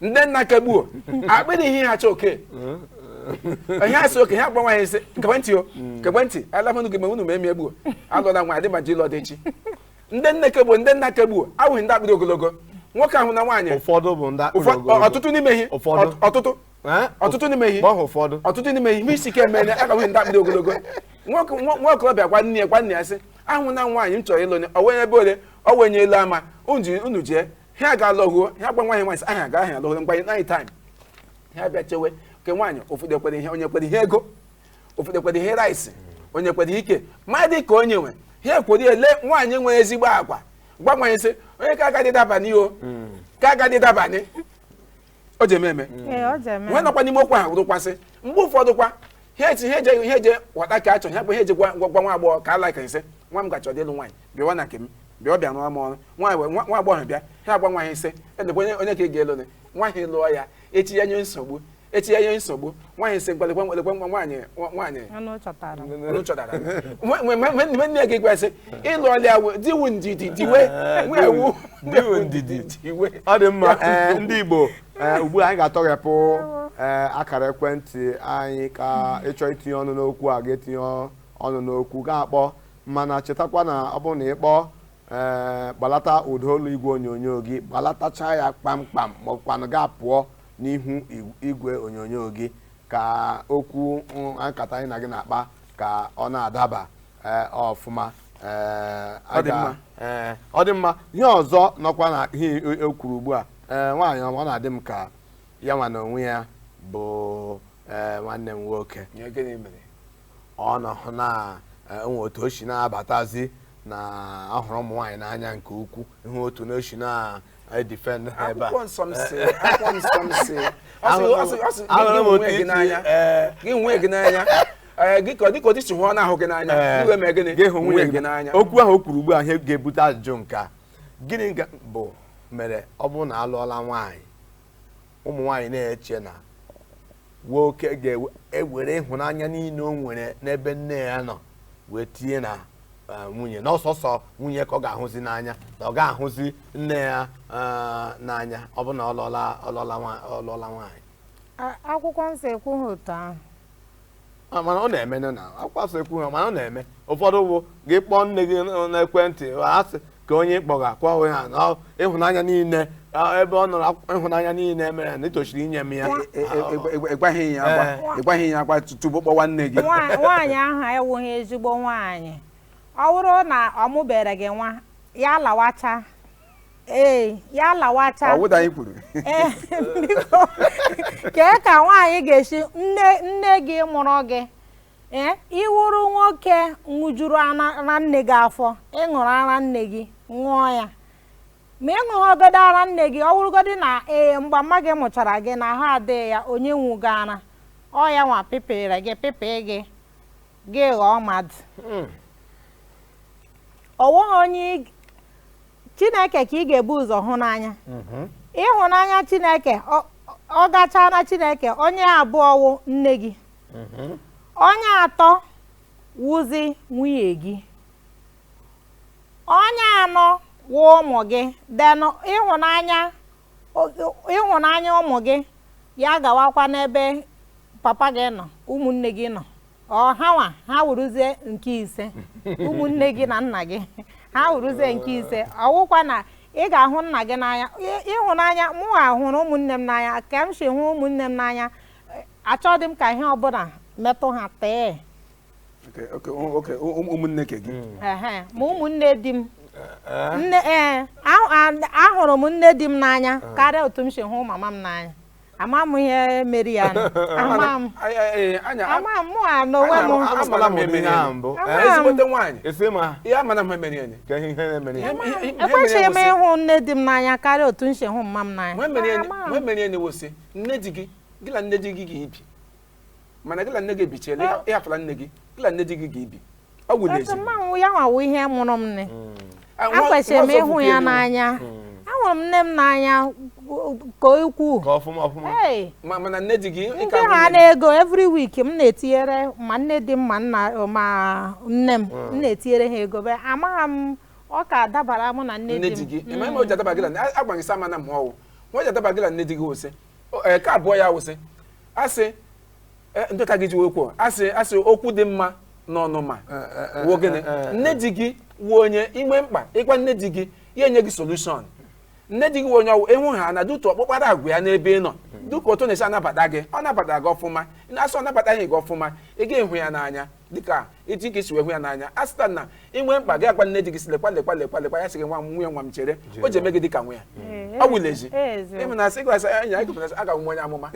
C: ndị nna kegbuo akpịrị ihe hacha oke ihe asị oke ha gba nwaanyị ise kekwentị alafọnụ gị ma unu ma emi egbuo alụla nwaanyị dị ma ji lọdị echi ndị nne kegbuo ndị nna kegbuo awụghị ndị akpịrị ogologo nwoke ahụ na nwaanyị
B: ụfọdụ bụ ndị
C: ọtụtụ n'ime ihe ọtụtụ n'ime ihe ọtụtụ n'ime ihe isi ike mere agawụghị ndị akpịrị ogologo nwa okorobịa gwa nne ya sị ahụ na nwaanyị m chọrọ ịlụ onwe ebe ole ọ wenye elu ama unu jee ha ga-alọghuo ha gba nwaanyị nwaanyị aha ga ahịa alọghuo mgbanye naanị taịm ha bịa chewe ke nwaanyị ụfọdụ ekwere ihe onye kwere ihe ego ụfọdụ ekwere ihe raịsị onye kwere ike ma dị ka onye nwe ha ekwere ele nwaanyị nwere ezigbo agwa gwa nwaanyị sị onye ka agadị dabanị o ka agadị dabanị o ji eme nwe nọkwa n'ime okwu ahụ rụkwasị mgbe ụfọdụ kwa ha eje wata ka achọ ha bụ ha eji gwa nwa agbọghọ ka ala ka ise nwa m gachọrọ ịlụ nwaanyị bịawa na nke m bịa ọbịa nụọ m ọrụ nwa agbọghọ bịa ha agba nwaanyị ise edekwa onye ka ị ga-elu nwaanyị lụọ ya echi ya nye nsogbu nwaanyị ise lekwa nwaanyị ọnụ chọtara nne gị gwasị ịlụ ọlịa diwu ndidi diwe nwewu
B: ndidi ọ dị mma ndị Igbo ugbu a anyị ga-atọghepụ akara ekwentị anyị ka ịchọ itinye ọnụ n'okwu a ga-etinye ọnụ n'okwu ga-akpọ mana chetakwa na ọ bụrụ na ị kpọọ gbalata ụda olu igwe onyonyo gị gbalatacha ya kpamkpam ma ọkwanụ ga pụọ n'ihu igwe onyonyo gị ka okwu nkata anyị na gị na-akpa ka ọ na-adaba ọfụma ọ dị mma ihe ọzọ nọkwa na ihe ekwuru ugbu a nwaanyị ọ na-adị m ka ya nwa na onwe ya bụ nwanne m nwoke ọ nọ na onwe otu o si na-abatazi na ahụrụ ụmụ nwaanyị n'anya nke ukwuu ihe otu na o si na-edifend ha ebe a
C: gị nwee gị n'anya gị ka dịka ọdịchi hụọ na-ahụ gị n'anya iwe mee gịnị
B: gị hụ nwunye gị n'anya okwu ahụ o kwuru ugbu a ihe ga-ebute ajụjụ nke a gịnị bụ mere ọ bụrụ na alụọla nwaanyị ụmụ nwaanyị na-eche na nwoke ga-ewere ịhụnanya niile o nwere n'ebe nne ya nọ wee tinye na nwunye na ọsọsọ nwunye ka ọ ga-ahụzi n'anya na ọ ga-ahụzi nne ya n'anya ọ bụ na ọ lụọla nwaanyị
D: akwụkwọ nsọ ekwughị otu ahụ
B: mana ọ na-eme na akwụkwọ nsọ ekwughị mana ọ na-eme ụfọdụ bụ gị kpọọ nne gị n'ekwentị asị ka onye kpọga kwa ha na ịhụnanya niile ebe ọ nọrọ ịhụnanya niile mere na itochiri inye m ya
C: ịgwaghị ya agwa tupu kpọwa nne gị
D: nwaanyị ahụ ewughị ezigbo nwaanyị ọ bụrụ na ọ mụbere gị nwa ya lawacha ya lawacha
C: ọwụda anyị kwuru
D: kee ka nwaanyị ga-esi nne gị mụrụ gị iwuru nwoke ṅụjuru ara nne gị afọ ịṅụrụ ara nne gị ṅụọ ya ma ịṅụghọgodo ara nne gị ọ bụrụgodị na mgbe mma gị mụchara gị na ahụ adịghị ya onye nwugo ara ọ ya nwa pịpịrị gị pịpị gị ghọọ mmadụ ọwụghị onye Chineke ka ị ga-ebu ụzọ hụ n'anya ịhụnanya Chineke ọ gachaa na Chineke onye abụọ wụ nne gị onye atọ wụzi nwunye gị onye anọ wụ ụmụ gị denụ ịhụnanya ụmụ gị ya gawakwa n'ebe papa gị nọ ụmụnne gị nọ ha wuruzie nke ise ụmụnne gị na nna gị ha wuruzie nke ise ọwụkwa na ị ga-ahụ nna gị n'anya ịhụnanya mụ hụrụ ụmụnne m n'anya ka m si hụ ụmụnne m n'anya achọghị m ka ihe ọbụla metụ ha tee
C: ụmụnne gị
D: ma ụmụnne di m ahụrụ m nne di m n'anya karịa otu m si hụ mama m n'anya ama m ihe mere ya ama m mụ n'onwe m ekwechighị m ịhụ nne di m n'anya karịa otu m si hụ mma m n'anya
C: nne di gị na nne di gị ga-ebi mana gị na nne gị ebichiela ịhafụla nne gị na nne di gị ga-ebi ọ gwụrụ ezi
D: mmanwụ ya nwawo ihe mụrụ m nne ekwesịrị m ịhụ ya n'anya ahụrụ m nne m n'anya ukwu.
B: Ka ọfụma.
C: Mana nne di gị
D: Nke ha na-ego every week m na-etinyere ma nne di m ma nne m na-etinyere ha ego be amaghị m ọ ka dabara mụ na nne di
C: gị ema ime o ji adaba gị na agbanghị sama na mmụọ nwa ji adaba gị na nne di gị wụsị ka abụọ ya wụsị asị ndị ka gị ji wekwu asị okwu dị mma n'ọnụma wo gịnị nne di gị wuo onye inwe mkpa ịgwa nne di gị ya enye gị solushọn nne di gị onye ọwụ enwe ha na dutu ọkpụkpara agwa ya n'ebe ị nọ duka otu na-esi anabata gị ọ nabata gị ọfụma na-asọ anabata ihe gị ọfụma ị ga-ehụ ya n'anya dịka etu ike isi wee hụ ya n'anya a sịta na inwe mkpa gị agwa nne di gị si lekwa ya sị gị nwa m chere o ji eme gị dịka nwa ya ọ wụlezi ịmụ na asị gị asị anya anyị kụpụtasị aga m onye amụma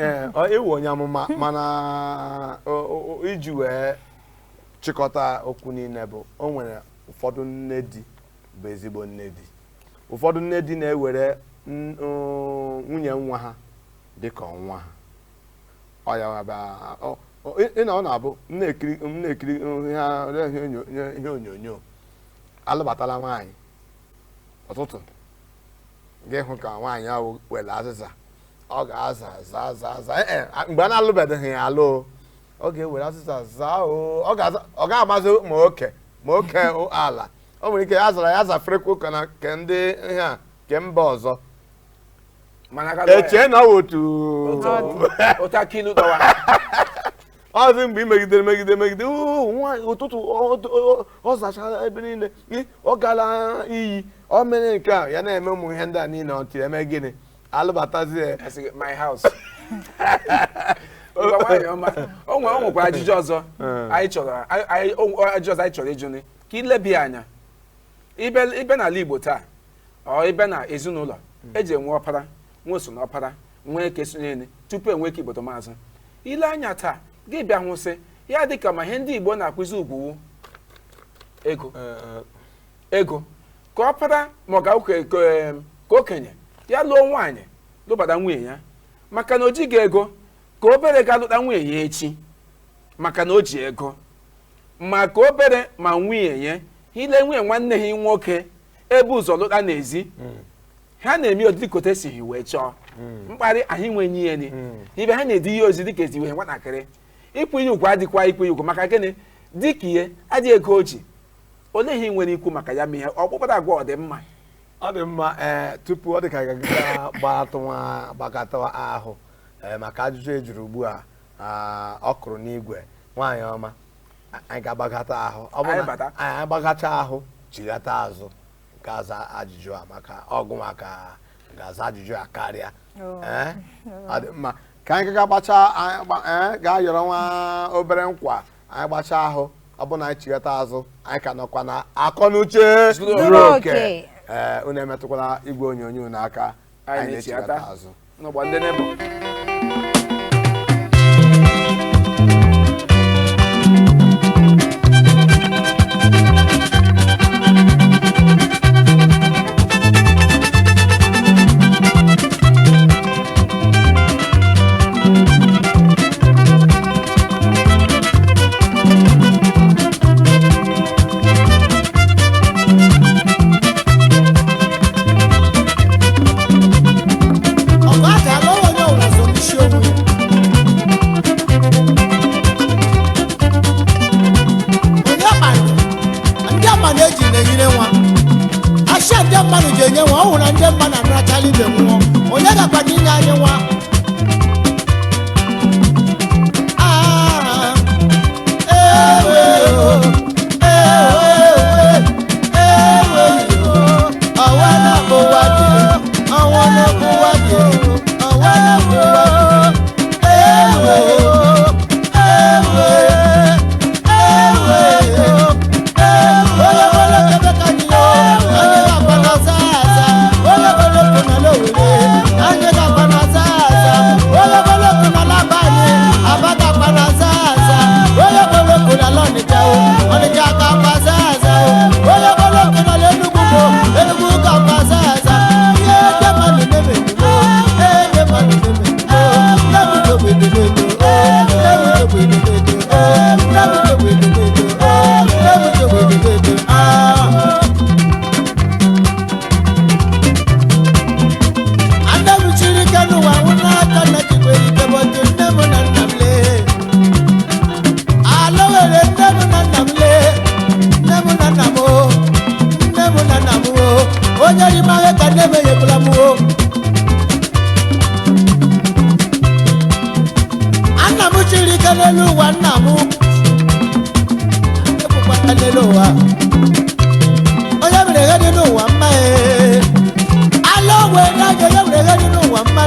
B: ịwụ onye amụma mana iji wee chịkọta okwu niile bụ o nwere ụfọdụ nne di bụ ezigbo nne di ụfọdụ nne di na-ewere nwunye nwa ha dịka ọnwa ha ọ na-abụ m na-ekiri ihe onyonyo alụbatala nwaanyị ụtụtụ gị hụ ka nwaanyị ahụ were azịza ọ ga-aza mgbe a na-alụbeghị ya alụ ọ ga-ewere azịza zaa ọ ga-amazi ma oke ala o nwere ike ya zara ya zafere ụka na nke ndị ihe a nke mba ọzọ eche na otu
C: akilu dọwa
B: ọzọ mgbe ị megide nwaanyị ụtụtụ ọ zachara ebe niile ọ gala iyi ọ mere nke a ya na-eme ụmụ ihe ndị a niile ọ tiri eme gịnị alụbatazie
C: my house o nwekwa ajụjụ ọzọ anyị chọrọ ịjụ ka ilebi anya ibe n'ala Igbo taa ọ ibe na ezinụlọ eji enwe ọpara nwe so na ọpara nwee ka esonyene tupu enwe ka igbodo maazị ile anya taa gị bịa hụsị ya dịka ma ihe ndị Igbo na-akụzi ugwu ego ka ọpara ma ọ ga ka okenye ya lụọ nwaanyị lụbada nwunye ya maka na o jighị ego ka obere ga-alụta nwunye ya echi maka na o ji ego ma ka obere ma nwunye ya ile nwunye nwanne ha nwoke ebe ụzọ lụta n'ezi ha na-eme odikote si hi wee chọọ mkparị anyị nwenye ihe ni ibe ha na-edi ihe ozi dịka eziwe nwatakịrị ịkwụ ihe ugwu adịkwa ikwu ihe ugwu maka gịnị dịka ihe adịghị ego o ji olee ihe nwere ikwu maka ya mee ọkpụkpara agwa ọ dị mma
B: tupu ọ dị ka gbakọtawa ahụ maka ajụjụ ejuru ugbu a ọ kụrụ n'igwe nwaanyị ọma anyị ga-agbagata ahụ ọ bụrụ na anyị agbagacha ahụ chigata azụ ga-aza ajụjụ a maka ọgụ maka ga-aza ajụjụ a karịa ọ dị mma ka anyị ga-ayọrọ nwa obere nkwa anyị gbacha ahụ ọ bụ na anyị chigata azụ anyị ka nọkwa na akọ na uche zuru oke unu emetụkwala igwe onyonyo n'aka anyị na-echigata azụ
E: Anya onye rimaghe ka nne me yekwala m o nna m chiri ike n'elu ụwa nna m ekwukwara n'elu ụwa onye mere ihe dị n'ụwa mma ala ogwe na-aga onye mere ihe dị n'ụwa mma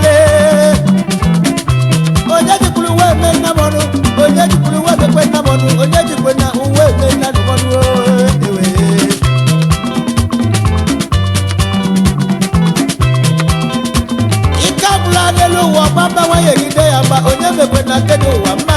E: onye jikwuru uwe eme nna m ọnụ onye jikwuru uwe emekwe nna m ọnụ onye jikwe na uwe eme nna m ọnụ ewe ike abụla n'elu ụwa ọgbamba nwanyị egide ya mgba onye mekwe na nke dị ụwa mma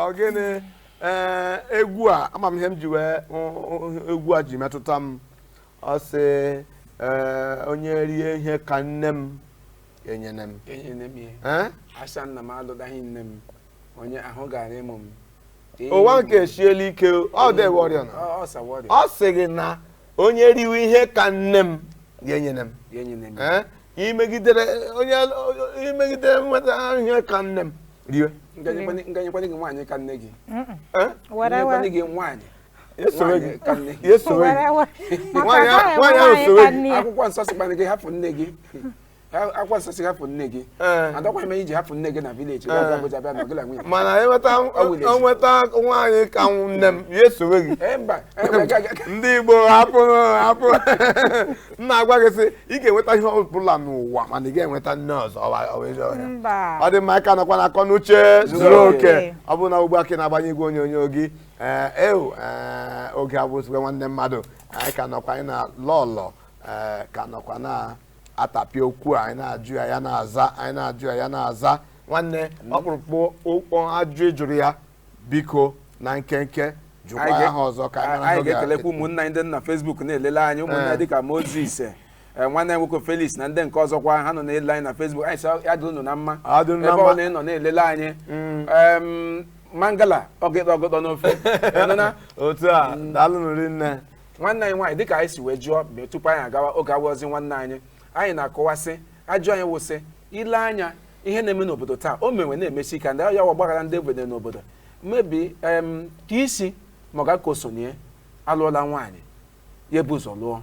B: ogene egwu a ama m ihe m ji wee egwu a ji metụta m ọ sị onye rie ihe ka nne m enyene m
C: asa nna m alụdaghị nne m onye ahụ gara ịmụ m
B: ụwa nke esiela ike ọ dị wọrịọ na ọ sị gị na onye riwe ihe ka nne m ga-enyene m imegidere nweta ihe ka nne m riwe
C: nganyekwana gị nwaanyị ka nne gị nganyekwana gị nwaanyị akwụkwọ nsọ sịkwana gị hapụ nne gị akwụkwọ nsọ sị hapụ nne gị adọkwa eme iji hapụ nne gị na vileji Abuja bịa nọgịla nwunye
B: mana enweta nwaanyị ka nne m ya esowe gị ndị Igbo hapụ nna agwa gị sị ị ga-enweta ihe ọ bụla n'ụwa mana ị ga-enweta nne ọzọ ọ dị mma aka nọkwa na akọ n'uche zuru oke ọ bụ na ugbu a ka na-agbanye igwe onyonyo gị oge abụzikwa nwanne mmadụ anyị ka nọkwa anyị na lọlọ ka nọkwa na atapị okwu anyị na-ajụ ya na-aza anyị na-ajụ ya na-aza nwanne ọkpụrụkpụ ụkpọ ajụ jụrụ ya biko na nkenke jụkwa ya ha ọzọ ka
C: anyị ga-ekelekwa ụmụnna anyị ndị na Facebook na-elele anyị ụmụnna dịka Moses nwanne nwoke Felix na ndị nke ọzọkwa ha nọ na-elele anyị na Facebook anyị sị ya dị unu na mma ebe ọ na ịnọ na-elele anyị mangala ọgịdọ n'ofe
B: otu a daalụ nri nne
C: nwanne anyị nwaanyị dịka anyị si wee jụọ tupu anyị agawa oge awaozi nwanne anyị na-akọwasị ajụ anyị wụsị ile anya ihe na-eme n'obodo taa o menwe na-emesi ka ndị ya gbaghara ndị obodo n'obodo mebi ka isi ma ọ ga-aka osonye alụọla nwaanyị ya ebu ụzọ lụọ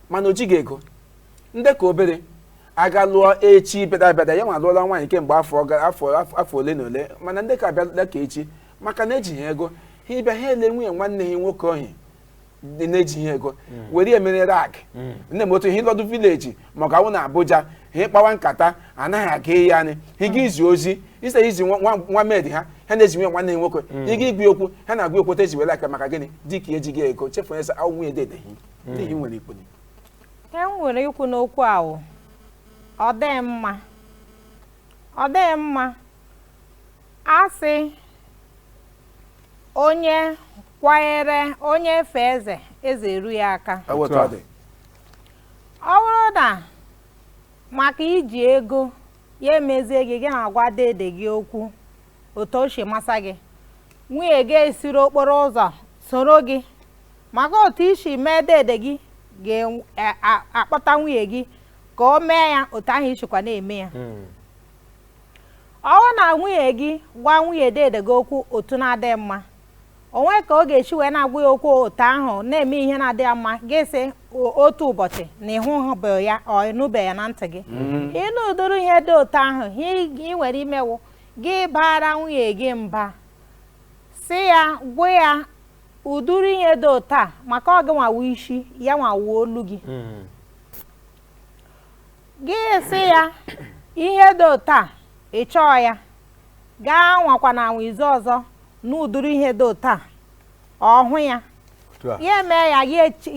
C: mana o jighị ego ndị ka obere aga lụọ echi bịada ya ma alụọla nwaanyị kemgbe afọ ole na ole mana ndị ka abịa ka echi maka na ejighị ego ha ịbịa ha ele nwunye nwanne ha nwoke ohi na-ejighị ego were emere rag nne m otu ihe lọdụ vileji ma ọ ga-awụ na Abuja ha kpawa nkata anaghị aga ihe anyị ha ga izi ozi ise izi nwa med ha na-eji nwe nwanne nwoke ịga igwe okwu ha na-agwa okwote eji were aka maka gịnị dịka ejighị ego chefu esa nwunye dedeghị n'ihi nwere ikwu
D: nwere ikwu n'okwu ahụ ọ dị mma asị onye kwanyere onye efe eze eru ya aka
C: ọ
D: bụrụ na maka iji ego ya emezie gị na-agwa dede gị okwu otu o si masa gị nwunye gị esiri okporo ụzọ soro gị maka otu isi mee dede gị ga-akpọta nwunye gị ka o mee ya otu ahụ isikwa na-eme ya ọwụ na nwunye gị gwa nwunye dede gị okwu otu na-adị mma onwe ka ọ ga-esi wee na-agwa ya okwu otu ahụ na-eme ihe na-adị ya mma gị sị otu ụbọchị na ịhụ ya ọ ịnụbe ya na ntị gị ịnụ ụdịrị ihe dị otu ahụ ị nwere imewu gị bara nwunye gị mba si ya gwa ya ụdịrị ihe dị otu a maka ọ gị nwawu isi ya nwawu olu gị gị si ya ihe dị otu a ị chọọ ya gaa nwakwa na anwa izu ọzọ n'ụdịrị ihe dị otu a ọhụ ya ya mee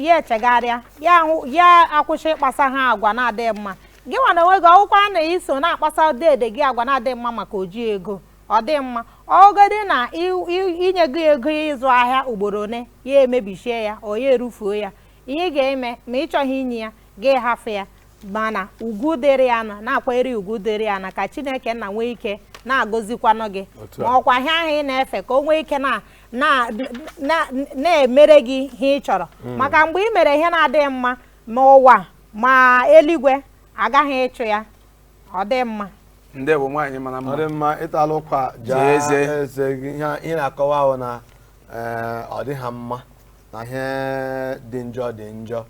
D: ya echegharịa ya akwụsị ịkpasa ha agwa na-adịghị mma gị nwa na onwe gị ọgwụkwa na iso na-akpasa dede gị agwa na-adịghị mma maka oji ego ọ dị mma ọgọdị na inye gị ego ịzụ ahịa ugboro one ya emebichie ya ọ ya erufuo ya ihe ị ga-eme ma ị chọghị inye ya gị hafụ ya mana ugwu dịrị ya na-akwanyere ugwu dịrị ya na ka Chineke nna nwee ike na-agọzikwanụ gị ma ọkwa ihe ahụ ị na-efe ka o nwee ike na-emere gị ihe ị chọrọ maka mgbe ị mere ihe na-adịghị mma ma ụwa ma eluigwe agaghị ịchụ ya ọ dị mma
C: ndị bụ nwaanyị mara mma
B: ọ dị mma ịtalụ ụkwa jee eze gị ihe na-akọwa ahụ na ọ dị ha mma na ihe dị njọ dị njọ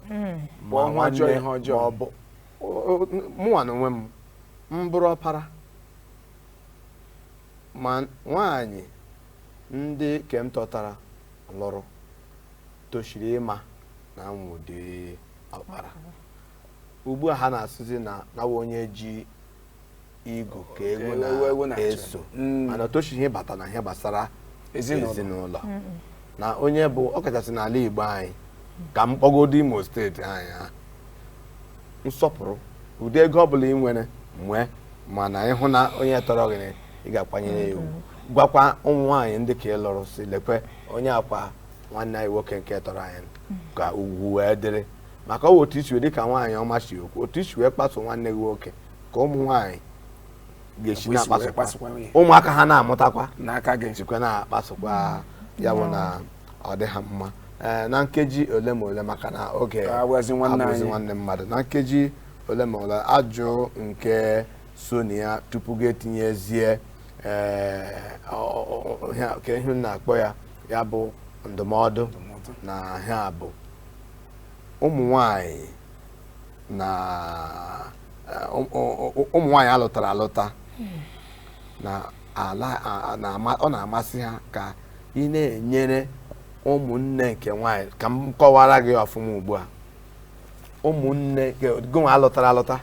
B: ma
C: ọjọọ ihe ọjọọ
B: ma ọ bụ mụnwa na onwe m bụrụ ọpara ma nwaanyị ndị ke m tọtara lụrụ toshiri ịma na nwude ọkpara ugbu a ha na-asụzi na onye ji igu ka egwu na-eso mana toshiri ịbata na ihe gbasara ezinụlọ na onye bụ ọkachasị n'ala Igbo anyị ka m kpọgodo Imo steeti anyị nsọpụrụ ụdị ego ọbụla ị nwere nwee mana ịhụ na onye tọrọ gị ị ga-akwanyere ya ugwu gwakwa ụmụ nwaanyị ndị ka ị lụrụ si lekwe onye akwa nwanne anyị nwoke nke tọrọ anyị ka ugwu wee dịrị maka ọ otu isi dị ka nwaanyị ọma si okwu otu isi wee kpaso nwanne gị nwoke ka ụmụ nwaanyị ga-esi na-akpasokwa ụmụaka ha na-amụtakwa
C: n'aka gị
B: sikwa na-akpasokwa ya bụ na ọ dị ha mma na nkeji ole ma ole maka na oge abụzi nwanne mmadụ na nkeji ole ma ole ajụ nke so na ya tupu gị etinyezie ihe na-akpọ ya bụ ndụmọdụ na ha bụ ụmụ nwanyị alụtara alụta ọ na-amasị ha ka ị na-enyere ụmụnne nke nwanyị ka m kọwara gị ọfụma ugbu a ụmụnne gụnwa alụtara alụta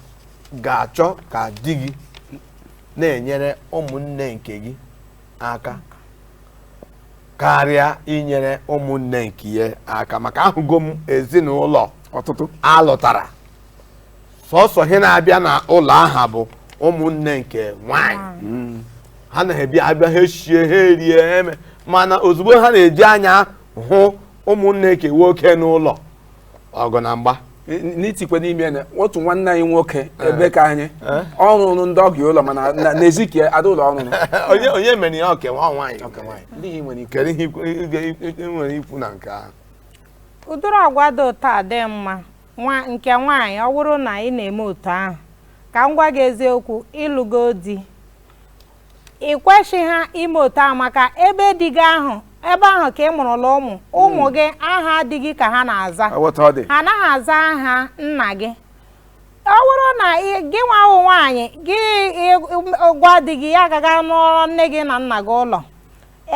B: ga-achọ ka di gị na-enyere ụmụnne nke gị aka karịa inyere ụmụnne nke ya aka maka ahụgo m ezinụlọ
C: ọtụtụ
B: alụtara sọsọ ihe na-abịa na ụlọ aha bụ ụmụnne nke nwanyị ha na-abịa ha eshie ha erie eme mana ozugbo ha na-eji anya hụ ụmụnne nke nwoke n'ụlọ ọgụ na mgba
C: n'itikwe n'ime otu nwanne anyị nwoke ebe ka anyị ọrụrụ ndị ọgụ ụlọ mana n'ezike ada ụlọ ọrụrụ
B: onye mere ya okenwa nwaanyị nwere ikwu na nke ahụ
D: ụdịrị agwa dị ụtọ a dị mma nke nwaanyị ọ bụrụ na ị na-eme otu ahụ ka m gwa gị eziokwu ịlụgo di ị kwesịghị ime otu ahụ maka ebe di gị ahụ ebe ahụ ka ị mụrụla ụmụ gị aha adịghị ka ha na-aza ha anaghị aza aha nna gị ọ bụrụ na gị nwa nwaanyị gị gwa di gị ya agaghị n'ọrụ nne gị na nna gị ụlọ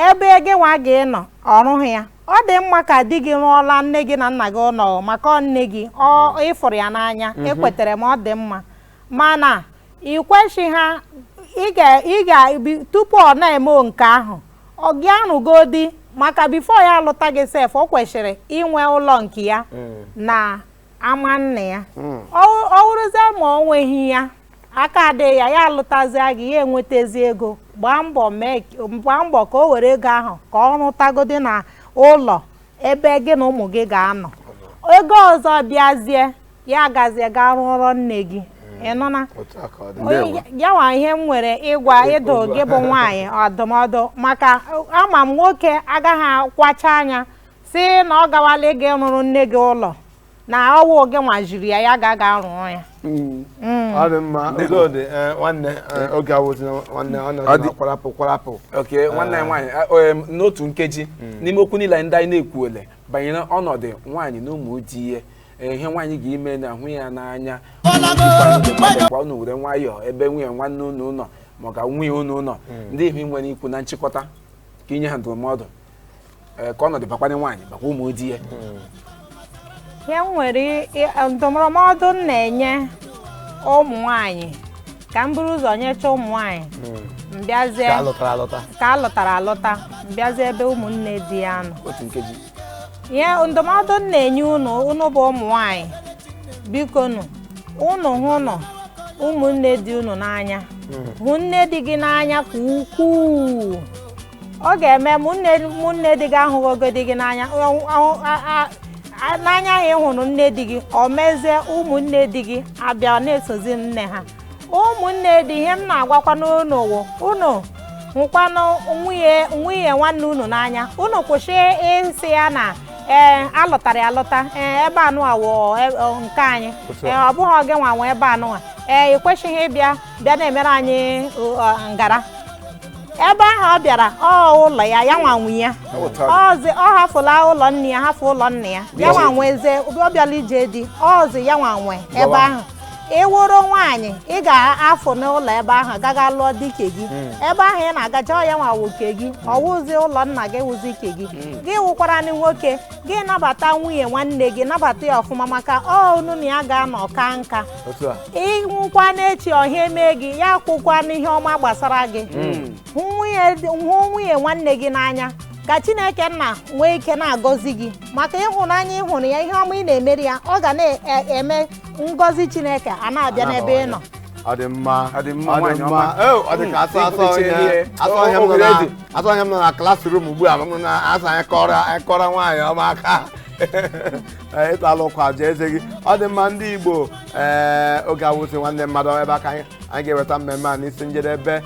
D: ebe gị nwa gị nọ ọrụghị ya ọ dị mma ka di gị rụọla nne gị na nna gị ụlọ maka nne gị ịfụrụ ya n'anya ekwetere m ọ dị mma mana ị kwesịghị tupu ọ na-eme nke ahụ ọ gị anụgo di maka bifo ya alụta gị sef ọ kwesịrị inwe ụlọ nke ya na ama nne ya ọ wụrụzie ma ọ nweghị ya aka adịghị ya alụtazie gị ya enwetazi ego gbaa mbọ ka o were ego ahụ ka ọ rụtagodi na ụlọ ebe gị na ụmụ gị ga-anọ ego ọzọ bịazie ya agazie ga rụọrọ nne gị ịnụna yawa ihe m nwere ịgwa ịdụ gị bụ nwaanyị ọdụmọdụ maka ama m nwoke agaghị akwacha anya si na ọ gawala gị rụrụ nne gị ụlọ na ọwụ oge nwajiri ya ga rụọ ya
B: ọ dị mma Udodi nwanne oge awụzi nwanne ọ dị kwarapụ
C: okay nwanne nwaanyị n'otu nkeji n'ime okwu niile ndị anyị na-ekwuole banyere ọnọdụ nwaanyị na ụmụ di ya ihe nwaanyị ga-ime na ahụ ya n'anya kwa unu were nwayọọ ebe nwunye nwanne unu ụlọ ma ọ ga nwunye unu ụlọ ndị ihe nwere ikwu na nchịkọta ka inye ha ndụmọdụ ka ọnọdụ bakwanye nwaanyị bakwa ụmụ di ya
D: ya nwere ndụmọdụ na-enye ụmụ nwanyị ka m buru ụzọ nyecha ụmụ nwanyị mbịazie ka alụtara alụta mbịazie ebe ụmụnne di ya nọ
C: otu nkeji
D: ihe ndụmọdụ na-enye unu bụ ụmụ nwanyị biko unu hụ nọ ụmụnne di unu n'anya hụ nne di gị n'anya ka ukwuu ọ ga-eme mụnne di gị ahụghị di gị n'anya n'anya ha ịhụrụ nne di gị o mezie ụmụnne di gị abịa na-esozi nne ha ụmụnne di ihe m na-agwakwa n'ụlọ unu hụkwanụ nwunye nwanne unu n'anya unu kwụsị ịsị ya na alụtara ya alụta ebe anụ awụ nke anyị ọ bụghị oge nwanwe ebe anụ ị kwesịghị bịa na-emere anyị ngara ebe ahụ ọ bịara ụlọ ya nwanwe ya ọ hafụla ụlọ nne ya hafụ ụlọ nna ya ya nwanweze ọ bịala ije di ọzi ya nwanwe ebe ahụ ịwụrụ nwaanyị ị ga-afụ n'ụlọ ebe ahụ gaga lụọ dike gị ebe ahụ ị na-agaja ya nwawo ke gị ọwụzi ụlọ nna gị wụzi ike gị gị wụkwara ndị nwoke gị nabata nwunye nwanne gị nabata ya ọfụma maka unu na ya ga-anọ ka nka ịnwụkwa n'echi ọhịa eme gị ya kwụkwa n'ihe ọma gbasara gị hụ nwunye nwanne gị n'anya ka Chineke nna nwee ike na-agọzi gị maka ịhụnanya ịhụrụ ya ihe ọma ị na-emeri ya ọ ga na-eme ngọzi Chineke a na-abịa n'ebe ị nọ
B: ọ dị mma ọ dị ka asọ onye m nọ na klasrum ugbu a na-asa anyị kọrọ nwaanyị ọma aka ịtalụ ụkwa aja eze gị ọ dị mma ndị Igbo oge awụsị nwanne mmadụ ebe aka anyị ga-eweta mmemme a n'isi njedebe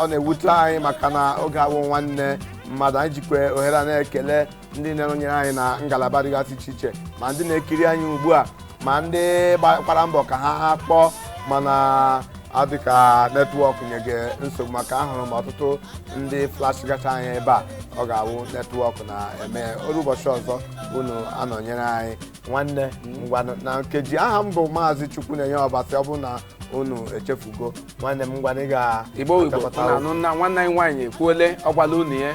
B: ọ na-ewute anyị maka na oge awụ nwanne mmadụ anyị jikwa ohere a na-ekele ndị na-enonyere anyị na ngalaba dịgasị iche iche ma ndị na-ekiri anyị ugbu a ma ndị gbara mbọ ka ha kpọọ mana adịka netwọk nyege nsogbu maka ahụrụ m ọtụtụ ndị flash gacha anyị ebe a ọ ga-awụ netwọk na-eme oru ụbọchị ọzọ unu anọnyere anyị nwanne ngwa na nkeji aha m bụ Maazị Chukwu na-enye ọbasị ọ bụ na unu echefugo nwanne m ngwa
C: Igbo na-anụ nna nwanne anyị nwaanyị ekwuole ọgbala unu ya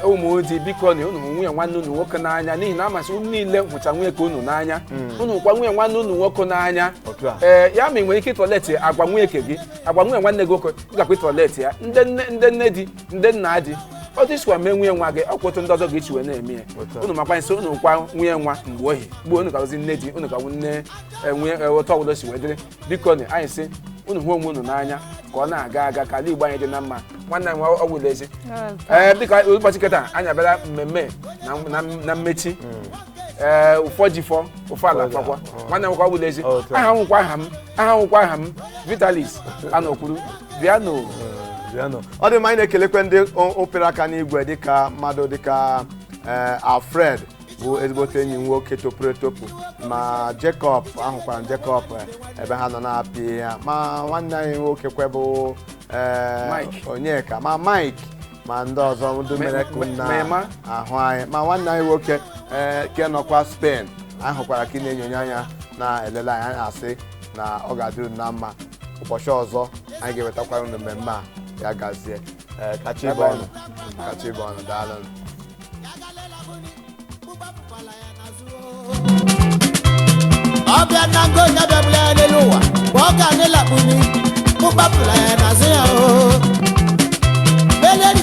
C: ụmụ odi biko na unu nwunye nwanne unu nwoke n'anya n'ihi na amasị unu niile hụcha nwunye ka unu n'anya unu kwa nwunye nwanne unu nwoke n'anya ya ma ị nwere ike ịtọleti agwa nwunye ke gị agwa nwunye nwanne gị nwoke ị gakwa ịtọleti ya ndị nne di ndị nna di ọ dịsikwa mee nwunye nwa gị ọkwụtụ ndị ọzọ ga-echi wee na-eme ya unu makwa nso unu kwa nwunye nwa mgbe ohi mgbe unu gazi nne di unu gawu nne nwunye otu ọbụla si wee dịrị biko na anyị sị unu hụ onwe unu n'anya ka ọ na-aga ka ala Igbo anyị dị na mma nwanne anyị ọ gwụla ezi dịka ụbọchị kịta anyị abịara mmemme na mmechi ụfọdụ ụfọ ala akwa nwanne m ka ọ gwụla ezi aha nwụkwa aha m Vitalis Anokwuru Viano
B: ọ dị mma anyị na-ekelekwe ndị opere aka n'igwe dịka mmadụ dịka Alfred bụ ezigbote enyi nwoke topuru etopu ma Jacob ahụkwara Jacob ebe ha nọ na-apị ya ma nwanne anyị nwoke kwebụ Onyeka ma Mike ma ndị ọzọ ndị mere na ahụ anyị ma nwanne anyị nwoke ke nọkwa Spain anyị hụkwara ka ị na-enyonye anya na-elele anyị asị na ọ ga-adịru na mma ụbọchị ọzọ anyị ga-ewetakwara unu mmemme a ya gazie kacha ibe ọnụ daalụ
E: ọbịa na ngo ya bịabụla ya n'elu ụwa ka ọ ga n'ịlakpuni mụ gbapụla ya n'azụ ya